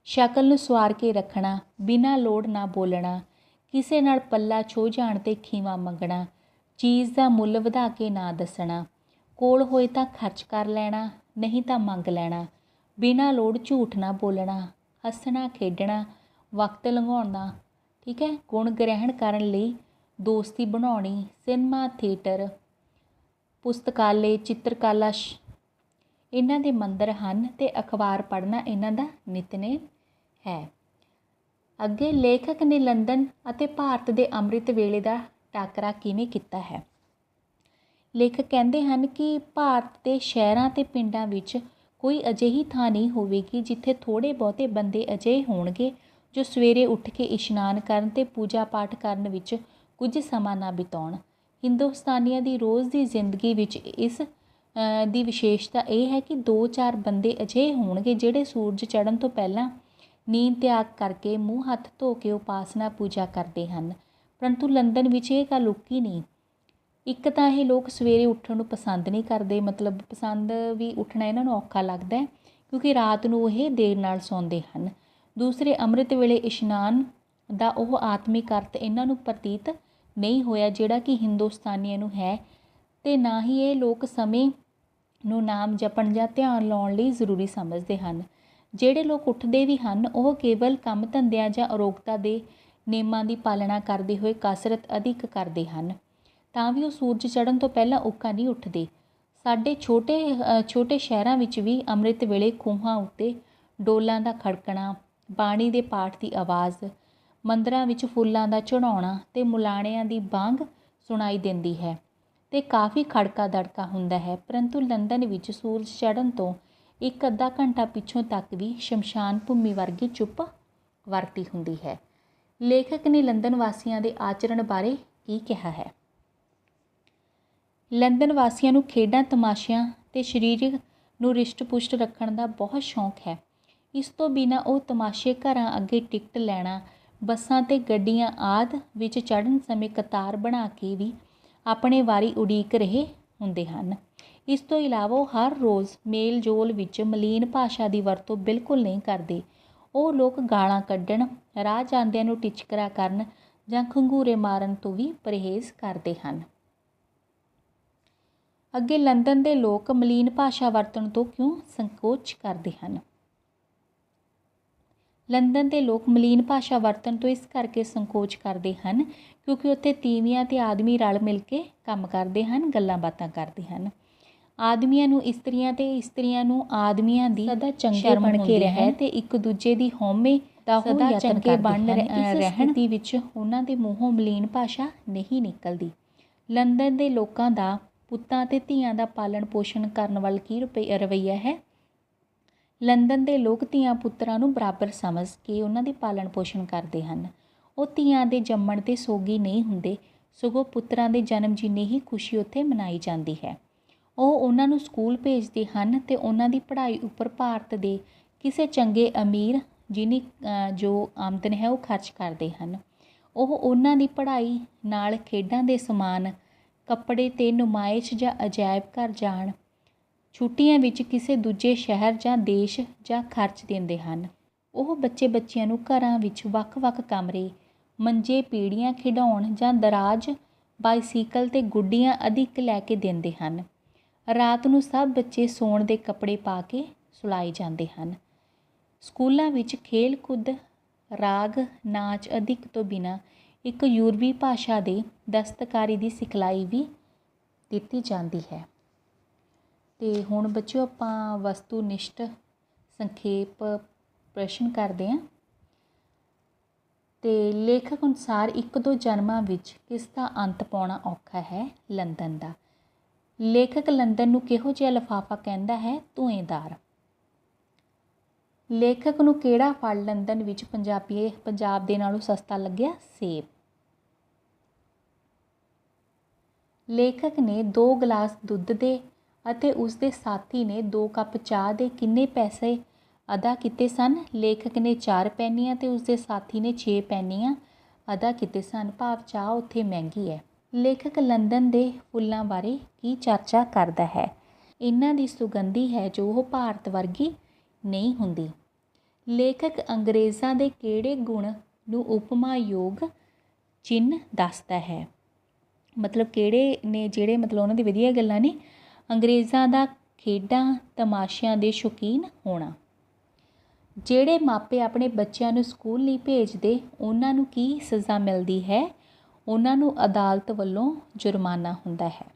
Speaker 1: ਸ਼ਕਲ ਨੂੰ ਸੁਆਰ ਕੇ ਰੱਖਣਾ, ਬਿਨਾਂ ਲੋੜ ਨਾ ਬੋਲਣਾ, ਕਿਸੇ ਨਾਲ ਪੱਲਾ ਛੋਹ ਜਾਣ 'ਤੇ ਖੀਵਾ ਮੰਗਣਾ, ਚੀਜ਼ ਦਾ ਮੁੱਲ ਵਧਾ ਕੇ ਨਾ ਦੱਸਣਾ, ਕੋਲ ਹੋਏ ਤਾਂ ਖਰਚ ਕਰ ਲੈਣਾ, ਨਹੀਂ ਤਾਂ ਮੰਗ ਲੈਣਾ, ਬਿਨਾਂ ਲੋੜ ਝੂਠ ਨਾ ਬੋਲਣਾ, ਹੱਸਣਾ ਖੇਡਣਾ, ਵਕਤ ਲੰਘਾਉਣਾ, ਠੀਕ ਹੈ, ਗੁਣ ਗ੍ਰਹਿਣ ਕਰਨ ਲਈ ਦੋਸਤੀ ਬਣਾਉਣੀ, ਸਿਨੇਮਾ, ਥੀਏਟਰ, ਪੁਸਤਕਾਲੇ, ਚਿੱਤਰਕਲਾ ਇਹਨਾਂ ਦੇ ਮੰਦਰ ਹਨ ਤੇ ਅਖਬਾਰ ਪੜ੍ਹਨਾ ਇਹਨਾਂ ਦਾ ਨਿਤਨੇਮ ਹੈ। ਅੱਗੇ ਲੇਖਕ ਨੇ ਲੰਦਨ ਅਤੇ ਭਾਰਤ ਦੇ ਅੰਮ੍ਰਿਤ ਵੇਲੇ ਦਾ ਟਾਕਰਾ ਕਿਵੇਂ ਕੀਤਾ ਹੈ? ਲੇਖਕ ਕਹਿੰਦੇ ਹਨ ਕਿ ਭਾਰਤ ਦੇ ਸ਼ਹਿਰਾਂ ਤੇ ਪਿੰਡਾਂ ਵਿੱਚ ਕੋਈ ਅਜਿਹੀ ਥਾਂ ਨਹੀਂ ਹੋਵੇਗੀ ਜਿੱਥੇ ਥੋੜ੍ਹੇ ਬਹੁਤੇ ਬੰਦੇ ਅਜਿਹੇ ਹੋਣਗੇ ਜੋ ਸਵੇਰੇ ਉੱਠ ਕੇ ਇਸ਼ਨਾਨ ਕਰਨ ਤੇ ਪੂਜਾ ਪਾਠ ਕਰਨ ਵਿੱਚ ਕੁਝ ਸਮਾਂ ਨਾ ਬਿਤਾਉਣ। ਹਿੰਦੁਸਤਾਨੀਆਂ ਦੀ ਰੋਜ਼ ਦੀ ਜ਼ਿੰਦਗੀ ਵਿੱਚ ਇਸ ਦੀ ਵਿਸ਼ੇਸ਼ਤਾ ਇਹ ਹੈ ਕਿ 2-4 ਬੰਦੇ ਅਜਿਹੇ ਹੋਣਗੇ ਜਿਹੜੇ ਸੂਰਜ ਚੜ੍ਹਨ ਤੋਂ ਪਹਿਲਾਂ ਨੀਂਦ ਤਿਆਗ ਕਰਕੇ ਮੂੰਹ ਹੱਥ ਧੋ ਕੇ ਉਪਾਸਨਾ ਪੂਜਾ ਕਰਦੇ ਹਨ। ਪਰੰਤੂ ਲੰਦਨ ਵਿੱਚ ਇਹ ਗੱਲ ਉੱਕੀ ਨਹੀਂ। ਇੱਕ ਤਾਂ ਇਹ ਲੋਕ ਸਵੇਰੇ ਉੱਠਣ ਨੂੰ ਪਸੰਦ ਨਹੀਂ ਕਰਦੇ, ਮਤਲਬ ਪਸੰਦ ਵੀ ਉੱਠਣਾ ਇਹਨਾਂ ਨੂੰ ਔਖਾ ਲੱਗਦਾ ਹੈ ਕਿਉਂਕਿ ਰਾਤ ਨੂੰ ਇਹ ਦੇਰ ਨਾਲ ਸੌਂਦੇ ਹਨ। ਦੂਸਰੇ, ਅੰਮ੍ਰਿਤ ਵੇਲੇ ਇਸ਼ਨਾਨ ਦਾ ਉਹ ਆਤਮਿਕ ਅਰਥ ਇਹਨਾਂ ਨੂੰ ਪ੍ਰਤੀਤ ਨਹੀਂ ਹੋਇਆ ਜਿਹੜਾ ਕਿ ਹਿੰਦੁਸਤਾਨੀਆਂ ਨੂੰ ਹੈ ਤੇ ਨਾ ਹੀ ਇਹ ਲੋਕ ਸਮੇਂ ਨੂੰ ਨਾਮ ਜਪਣ ਜਾਂ ਧਿਆਨ ਲਾਉਣ ਲਈ ਜ਼ਰੂਰੀ ਸਮਝਦੇ ਹਨ। ਜਿਹੜੇ ਲੋਕ ਉੱਠਦੇ ਵੀ ਹਨ ਉਹ ਕੇਵਲ ਕੰਮ ਧੰਦਿਆਂ ਜਾਂ ਅਰੋਗਤਾ ਦੇ ਨਿਯਮਾਂ ਦੀ ਪਾਲਣਾ ਕਰਦੇ ਹੋਏ ਕਸਰਤ ਅਧਿਕ ਕਰਦੇ ਹਨ। ਤਾਂ ਵੀ ਉਹ ਸੂਰਜ ਚੜ੍ਹਨ ਤੋਂ ਪਹਿਲਾਂ ਉੱਕਾ ਨਹੀਂ ਉੱਠਦੇ। ਸਾਡੇ ਛੋਟੇ ਸ਼ਹਿਰਾਂ ਵਿੱਚ ਵੀ ਅੰਮ੍ਰਿਤ ਵੇਲੇ ਖੂਹਾਂ ਉੱਤੇ ਡੋਲਾਂ ਦਾ ਖੜਕਣਾ, ਬਾਣੀ ਦੇ ਪਾਠ ਦੀ ਆਵਾਜ਼, ਮੰਦਰਾਂ ਵਿੱਚ ਫੁੱਲਾਂ ਦਾ ਚੜ੍ਹਾਉਣਾ ਅਤੇ ਮੁਲਾਣਿਆਂ ਦੀ ਬਾਂਗ ਸੁਣਾਈ ਦਿੰਦੀ ਹੈ ਅਤੇ ਕਾਫੀ ਖੜਕਾ ਦੜਕਾ ਹੁੰਦਾ ਹੈ। ਪਰੰਤੂ ਲੰਦਨ ਵਿੱਚ ਸੂਰਜ ਚੜ੍ਹਨ ਤੋਂ ਇੱਕ ਅੱਧਾ ਘੰਟਾ ਪਿੱਛੋਂ ਤੱਕ ਵੀ ਸ਼ਮਸ਼ਾਨ ਭੂਮੀ ਵਰਗੀ ਚੁੱਪ ਵਰਤੀ ਹੁੰਦੀ ਹੈ। ਲੇਖਕ ਨੇ ਲੰਦਨ ਵਾਸੀਆਂ ਦੇ ਆਚਰਣ ਬਾਰੇ ਕੀ ਕਿਹਾ ਹੈ? ਲੰਦਨ ਵਾਸੀਆਂ ਨੂੰ ਖੇਡਾਂ, ਤਮਾਸ਼ਿਆਂ ਅਤੇ ਸਰੀਰਕ ਨੂੰ ਰਿਸ਼ਟ-ਪੁਸ਼ਟ ਰੱਖਣ ਦਾ ਬਹੁਤ ਸ਼ੌਂਕ ਹੈ। ਇਸ ਤੋਂ ਬਿਨਾਂ ਉਹ ਤਮਾਸ਼ੇ ਘਰਾਂ ਅੱਗੇ ਟਿਕਟ ਲੈਣਾ, ਬੱਸਾਂ ਅਤੇ ਗੱਡੀਆਂ ਆਦਿ ਵਿੱਚ ਚੜ੍ਹਨ ਸਮੇਂ ਕਤਾਰ ਬਣਾ ਕੇ ਵੀ ਆਪਣੇ ਵਾਰੀ ਉਡੀਕ ਰਹੇ ਹੁੰਦੇ ਹਨ। ਇਸ ਤੋਂ ਇਲਾਵਾ ਉਹ ਹਰ ਰੋਜ਼ ਮੇਲ ਜੋਲ ਵਿੱਚ ਮਲੀਨ ਭਾਸ਼ਾ ਦੀ ਵਰਤੋਂ ਬਿਲਕੁਲ ਨਹੀਂ ਕਰਦੇ। ਉਹ ਲੋਕ ਗਾਲਾਂ ਕੱਢਣ, ਰਾਹ ਜਾਂਦਿਆਂ ਨੂੰ ਟਿਚਕਰਾ ਕਰਨ ਜਾਂ ਖੰਘੂਰੇ ਮਾਰਨ ਤੋਂ ਵੀ ਪਰਹੇਜ਼ ਕਰਦੇ ਹਨ। ਅੱਗੇ ਲੰਦਨ ਦੇ ਲੋਕ ਮਲੀਨ ਭਾਸ਼ਾ ਵਰਤਣ ਤੋਂ ਕਿਉਂ ਸੰਕੋਚ ਕਰਦੇ ਹਨ? ਲੰਦਨ ਦੇ ਲੋਕ ਮਲੀਨ ਭਾਸ਼ਾ ਵਰਤਣ ਤੋਂ ਇਸ ਕਰਕੇ ਸੰਕੋਚ ਕਰਦੇ ਹਨ ਕਿਉਂਕਿ ਉੱਥੇ ਤੀਵੀਆਂ ਅਤੇ ਆਦਮੀ ਰਲ ਮਿਲ ਕੇ ਕੰਮ ਕਰਦੇ ਹਨ, ਗੱਲਾਂ ਬਾਤਾਂ ਕਰਦੇ ਹਨ। ਆਦਮੀਆਂ ਨੂੰ ਇਸਤਰੀਆਂ ਅਤੇ ਇਸਤਰੀਆਂ ਨੂੰ ਆਦਮੀਆਂ ਦੀ ਸਦਾ ਚੰਗੇ ਬਣ ਕੇ ਰਹਿਣ ਅਤੇ ਇੱਕ ਦੂਜੇ ਦੀ ਹਉਮੈ ਦਾ ਸਦਾ ਚੰਗੇ ਬਣ ਰਹਿਣ। ਇਸ ਸਥਿਤੀ ਵਿੱਚ ਉਹਨਾਂ ਦੇ ਮੂੰਹੋਂ ਮਲੀਨ ਭਾਸ਼ਾ ਨਹੀਂ ਨਿਕਲਦੀ। ਲੰਦਨ ਦੇ ਲੋਕਾਂ ਦਾ ਪੁੱਤਾਂ ਅਤੇ ਧੀਆਂ ਦਾ ਪਾਲਣ ਪੋਸ਼ਣ ਕਰਨ ਵੱਲ ਕੀ ਰਵੱਈਆ ਹੈ? ਲੰਦਨ ਦੇ ਲੋਕ ਧੀਆਂ ਪੁੱਤਰਾਂ ਨੂੰ ਬਰਾਬਰ ਸਮਝ ਕੇ ਉਹਨਾਂ ਦੀ ਪਾਲਣ ਪੋਸ਼ਣ ਕਰਦੇ ਹਨ। ਉਹ ਧੀਆਂ ਦੇ ਜੰਮਣ 'ਤੇ ਸੋਗੀ ਨਹੀਂ ਹੁੰਦੇ, ਸਗੋਂ ਪੁੱਤਰਾਂ ਦੇ ਜਨਮ ਜਿੰਨੀ ਹੀ ਖੁਸ਼ੀ ਉੱਥੇ ਮਨਾਈ ਜਾਂਦੀ ਹੈ। ਉਹ ਉਹਨਾਂ ਨੂੰ ਸਕੂਲ ਭੇਜਦੇ ਹਨ ਅਤੇ ਉਹਨਾਂ ਦੀ ਪੜ੍ਹਾਈ ਉੱਪਰ ਭਾਰਤ ਦੇ ਕਿਸੇ ਚੰਗੇ ਅਮੀਰ ਜਿਹਨੀ ਜੋ ਆਮਦਨ ਹੈ ਉਹ ਖਰਚ ਕਰਦੇ ਹਨ। ਉਹ ਉਹਨਾਂ ਦੀ ਪੜ੍ਹਾਈ ਨਾਲ ਖੇਡਾਂ ਦੇ ਸਮਾਨ, ਕੱਪੜੇ ਅਤੇ ਨੁਮਾਇਸ਼ ਜਾਂ ਅਜਾਇਬ ਘਰ ਜਾਣ, ਛੁੱਟੀਆਂ ਵਿੱਚ ਕਿਸੇ ਦੂਜੇ ਸ਼ਹਿਰ ਜਾਂ ਦੇਸ਼ ਜਾਂ ਖਰਚ ਦਿੰਦੇ ਹਨ। ਉਹ ਬੱਚਿਆਂ ਨੂੰ ਘਰਾਂ ਵਿੱਚ ਵੱਖ-ਵੱਖ ਕਮਰੇ, ਮੰਜੇ, ਪੀੜ੍ਹੀਆਂ, ਖਿਡੌਣ ਜਾਂ ਦਰਾਜ, ਬਾਈਸੀਕਲ ਅਤੇ ਗੁੱਡੀਆਂ ਅਦਿੱਕ ਲੈ ਕੇ ਦਿੰਦੇ ਹਨ। ਰਾਤ ਨੂੰ ਸਭ ਬੱਚੇ ਸੌਣ ਦੇ ਕੱਪੜੇ ਪਾ ਕੇ ਸੁਲਾਏ ਜਾਂਦੇ ਹਨ। ਸਕੂਲਾਂ ਵਿੱਚ ਖੇਲ ਕੁੱਦ, ਰਾਗ, ਨਾਚ ਅਦਿੱਕ ਤੋਂ ਬਿਨਾਂ ਇੱਕ ਯੂਰਪੀ ਭਾਸ਼ਾ ਦੇ ਦਸਤਕਾਰੀ ਦੀ ਸਿਖਲਾਈ ਵੀ ਦਿੱਤੀ ਜਾਂਦੀ ਹੈ। ਅਤੇ ਹੁਣ ਬੱਚਿਓ ਆਪਾਂ ਵਸਤੂਨਿਸ਼ਟ ਸੰਖੇਪ ਪ੍ਰਸ਼ਨ ਕਰਦੇ ਹਾਂ। ਅਤੇ ਲੇਖਕ ਅਨੁਸਾਰ 1-2 ਜਨਮਾਂ ਵਿੱਚ ਕਿਸ ਦਾ ਅੰਤ ਪਾਉਣਾ ਔਖਾ ਹੈ? ਲੰਦਨ ਦਾ। ਲੇਖਕ ਲੰਦਨ ਨੂੰ ਕਿਹੋ ਜਿਹਾ ਲਿਫਾਫਾ ਕਹਿੰਦਾ ਹੈ? ਧੂਏਂਦਾਰ। ਲੇਖਕ ਨੂੰ ਕਿਹੜਾ ਫਲ ਲੰਦਨ ਵਿੱਚ ਪੰਜਾਬ ਦੇ ਨਾਲੋਂ ਸਸਤਾ ਲੱਗਿਆ? ਸੇਬ। ਲੇਖਕ ਨੇ 2 ਗਲਾਸ ਦੁੱਧ ਦੇ ਅਤੇ ਉਸਦੇ ਸਾਥੀ ਨੇ 2 ਕੱਪ ਚਾਹ ਦੇ ਕਿੰਨੇ ਪੈਸੇ ਅਦਾ ਕੀਤੇ ਸਨ? ਲੇਖਕ ਨੇ 4 ਪੈਨੀਆਂ ਅਤੇ ਉਸਦੇ ਸਾਥੀ ਨੇ 6 ਪੈਨੀਆਂ ਅਦਾ ਕੀਤੇ ਸਨ, ਭਾਵ ਚਾਹ ਉੱਥੇ ਮਹਿੰਗੀ ਹੈ। ਲੇਖਕ ਲੰਦਨ ਦੇ ਫੁੱਲਾਂ ਬਾਰੇ ਕੀ ਚਰਚਾ ਕਰਦਾ ਹੈ? ਇਹਨਾਂ ਦੀ ਸੁਗੰਧੀ ਹੈ ਜੋ ਉਹ ਭਾਰਤ ਵਰਗੀ ਨਹੀਂ ਹੁੰਦੀ। ਲੇਖਕ ਅੰਗਰੇਜ਼ਾਂ ਦੇ ਕਿਹੜੇ ਗੁਣ ਨੂੰ ਉਪਮਾਯੋਗ ਚਿੰਨ੍ਹ ਦੱਸਦਾ ਹੈ? ਮਤਲਬ ਕਿਹੜੇ ਨੇ ਜਿਹੜੇ ਉਹਨਾਂ ਦੀ ਵਧੀਆ ਗੱਲਾਂ ਨੇ? ਅੰਗਰੇਜ਼ਾਂ ਦਾ ਖੇਡਾਂ ਤਮਾਸ਼ਿਆਂ ਦੇ ਸ਼ੌਕੀਨ ਹੋਣਾ। ਜਿਹੜੇ ਮਾਪੇ ਆਪਣੇ ਬੱਚਿਆਂ ਨੂੰ ਸਕੂਲ ਨਹੀਂ ਭੇਜਦੇ ਉਹਨਾਂ ਨੂੰ ਕੀ ਸਜ਼ਾ ਮਿਲਦੀ ਹੈ? ਉਹਨਾਂ ਨੂੰ ਅਦਾਲਤ ਵੱਲੋਂ ਜੁਰਮਾਨਾ ਹੁੰਦਾ ਹੈ।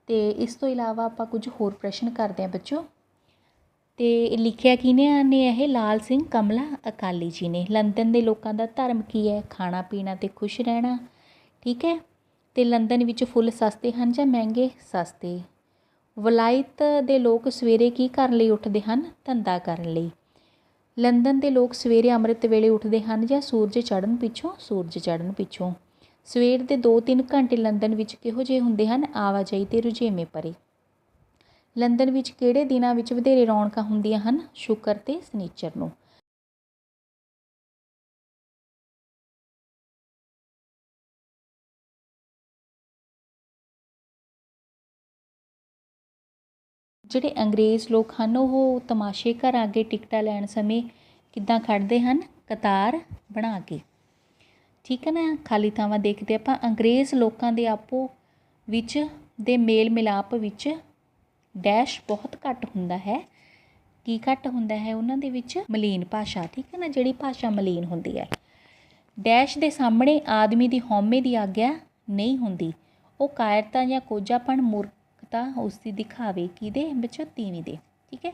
Speaker 1: ਅਤੇ ਇਸ ਤੋਂ ਇਲਾਵਾ ਆਪਾਂ ਕੁਝ ਹੋਰ ਪ੍ਰਸ਼ਨ ਕਰਦੇ ਹਾਂ ਬੱਚੋ। ਅਤੇ ਲਿਖਿਆ ਕਿਹਨੇ ਨੇ ਇਹ? ਲਾਲ ਸਿੰਘ ਕਮਲਾ ਅਕਾਲੀ ਜੀ ਨੇ। ਲੰਦਨ ਦੇ ਲੋਕਾਂ ਦਾ ਧਰਮ ਕੀ ਹੈ? ਖਾਣਾ ਪੀਣਾ ਅਤੇ ਖੁਸ਼ ਰਹਿਣਾ। ਠੀਕ ਹੈ। ਅਤੇ ਲੰਦਨ ਵਿੱਚ ਫੁੱਲ ਸਸਤੇ ਹਨ ਜਾਂ ਮਹਿੰਗੇ? ਸਸਤੇ। ਵਲਾਇਤ ਦੇ ਲੋਕ ਸਵੇਰੇ ਕੀ ਕਰਨ ਲਈ ਉੱਠਦੇ ਹਨ? ਧੰਦਾ ਕਰਨ ਲਈ। ਲੰਦਨ ਦੇ ਲੋਕ ਸਵੇਰੇ ਅੰਮ੍ਰਿਤ ਵੇਲੇ ਉੱਠਦੇ ਹਨ ਜਾਂ ਸੂਰਜ ਚੜ੍ਹਨ ਪਿੱਛੋਂ? ਸੂਰਜ ਚੜ੍ਹਨ ਪਿੱਛੋਂ। ਸਵੇਰ ਦੇ 2-3 ਘੰਟੇ ਲੰਦਨ ਵਿੱਚ ਕਿਹੋ ਜਿਹੇ ਹੁੰਦੇ ਹਨ? ਆਵਾਜਾਈ ਅਤੇ ਰੁਝੇਵੇਂ ਭਰੇ। ਲੰਦਨ ਵਿੱਚ ਕਿਹੜੇ ਦਿਨਾਂ ਵਿੱਚ ਵਧੇਰੇ ਰੌਣਕਾਂ ਹੁੰਦੀਆਂ ਹਨ? ਸ਼ੁੱਕਰ ਅਤੇ ਸ਼ਨੀਚਰ ਨੂੰ। ਜਿਹੜੇ ਅੰਗਰੇਜ਼ ਲੋਕ ਹਨ ਉਹ ਤਮਾਸ਼ੇ ਘਰਾਂ ਅੱਗੇ ਟਿਕਟਾਂ ਲੈਣ ਸਮੇਂ ਕਿੱਦਾਂ ਖੜ੍ਹਦੇ ਹਨ? ਕਤਾਰ ਬਣਾ ਕੇ। ਠੀਕ ਹੈ ਨਾ। ਖਾਲੀ ਥਾਵਾਂ ਦੇਖਦੇ ਆਪਾਂ। ਅੰਗਰੇਜ਼ ਲੋਕਾਂ ਦੇ ਆਪੋ ਵਿੱਚ ਦੇ ਮੇਲ ਮਿਲਾਪ ਵਿੱਚ ਡੈਸ਼ ਬਹੁਤ ਘੱਟ ਹੁੰਦਾ ਹੈ। ਕੀ ਘੱਟ ਹੁੰਦਾ ਹੈ ਉਹਨਾਂ ਦੇ ਵਿੱਚ? ਮਲੀਨ ਭਾਸ਼ਾ। ਠੀਕ ਹੈ ਨਾ। ਜਿਹੜੀ ਭਾਸ਼ਾ ਮਲੀਨ ਹੁੰਦੀ ਹੈ। ਡੈਸ਼ ਦੇ ਸਾਹਮਣੇ ਆਦਮੀ ਦੀ ਹਉਮੈ ਦੀ ਆਗਿਆ ਨਹੀਂ ਹੁੰਦੀ। ਉਹ ਕਾਇਰਤਾ ਜਾਂ ਕੋਝਾਪਣ, ਮੂਰਖਤਾ ਮਹੱਤਤਾ ਉਸ ਦੀ ਦਿਖਾਵੇ ਕਿਹਦੇ ਬੱਚੋ? ਤੀਵੀਂ ਦੇ। ਠੀਕ ਹੈ।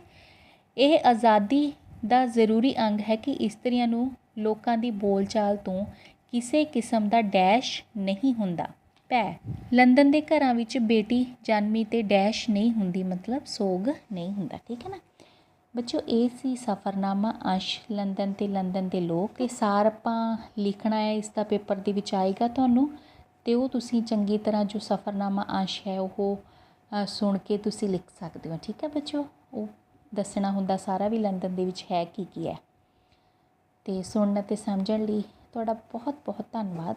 Speaker 1: ਇਹ ਆਜ਼ਾਦੀ ਦਾ ਜ਼ਰੂਰੀ ਅੰਗ ਹੈ ਕਿ ਇਸਤਰੀਆਂ ਨੂੰ ਲੋਕਾਂ ਦੀ ਬੋਲਚਾਲ ਤੋਂ ਕਿਸੇ ਕਿਸਮ ਦਾ ਡੈਸ਼ ਨਹੀਂ ਹੁੰਦਾ। ਭੈ ਲੰਦਨ ਦੇ ਘਰਾਂ ਵਿੱਚ ਬੇਟੀ ਜਨਮੀ ਤੇ ਡੈਸ਼ ਨਹੀਂ ਹੁੰਦੀ, ਮਤਲਬ ਸੋਗ ਨਹੀਂ ਹੁੰਦਾ। ਠੀਕ ਹੈ ਨਾ ਬੱਚੋ, ਇਹ ਸੀ ਸਫ਼ਰਨਾਮਾ ਅੰਸ਼ ਲੰਦਨ ਤੇ ਲੰਦਨ ਦੇ ਲੋਕ। ਤੇ ਸਾਰ ਆਪਾਂ ਲਿਖਣਾ ਹੈ, ਇਸ ਦਾ ਪੇਪਰ ਦੇ ਵਿੱਚ ਆਏਗਾ ਤੁਹਾਨੂੰ, ਅਤੇ ਉਹ ਤੁਸੀਂ ਚੰਗੀ ਤਰ੍ਹਾਂ ਜੋ ਸਫ਼ਰਨਾਮਾ ਅੰਸ਼ ਹੈ ਉਹ ਸੁਣ ਕੇ ਤੁਸੀਂ ਲਿਖ ਸਕਦੇ ਹੋ। ਠੀਕ ਹੈ ਬੱਚੋ, ਉਹ ਦੱਸਣਾ ਹੁੰਦਾ ਸਾਰਾ ਵੀ ਲੰਦਨ ਦੇ ਵਿੱਚ ਹੈ ਕੀ ਹੈ। ਅਤੇ ਸੁਣਨ ਅਤੇ ਸਮਝਣ ਲਈ ਤੁਹਾਡਾ ਬਹੁਤ ਬਹੁਤ ਧੰਨਵਾਦ।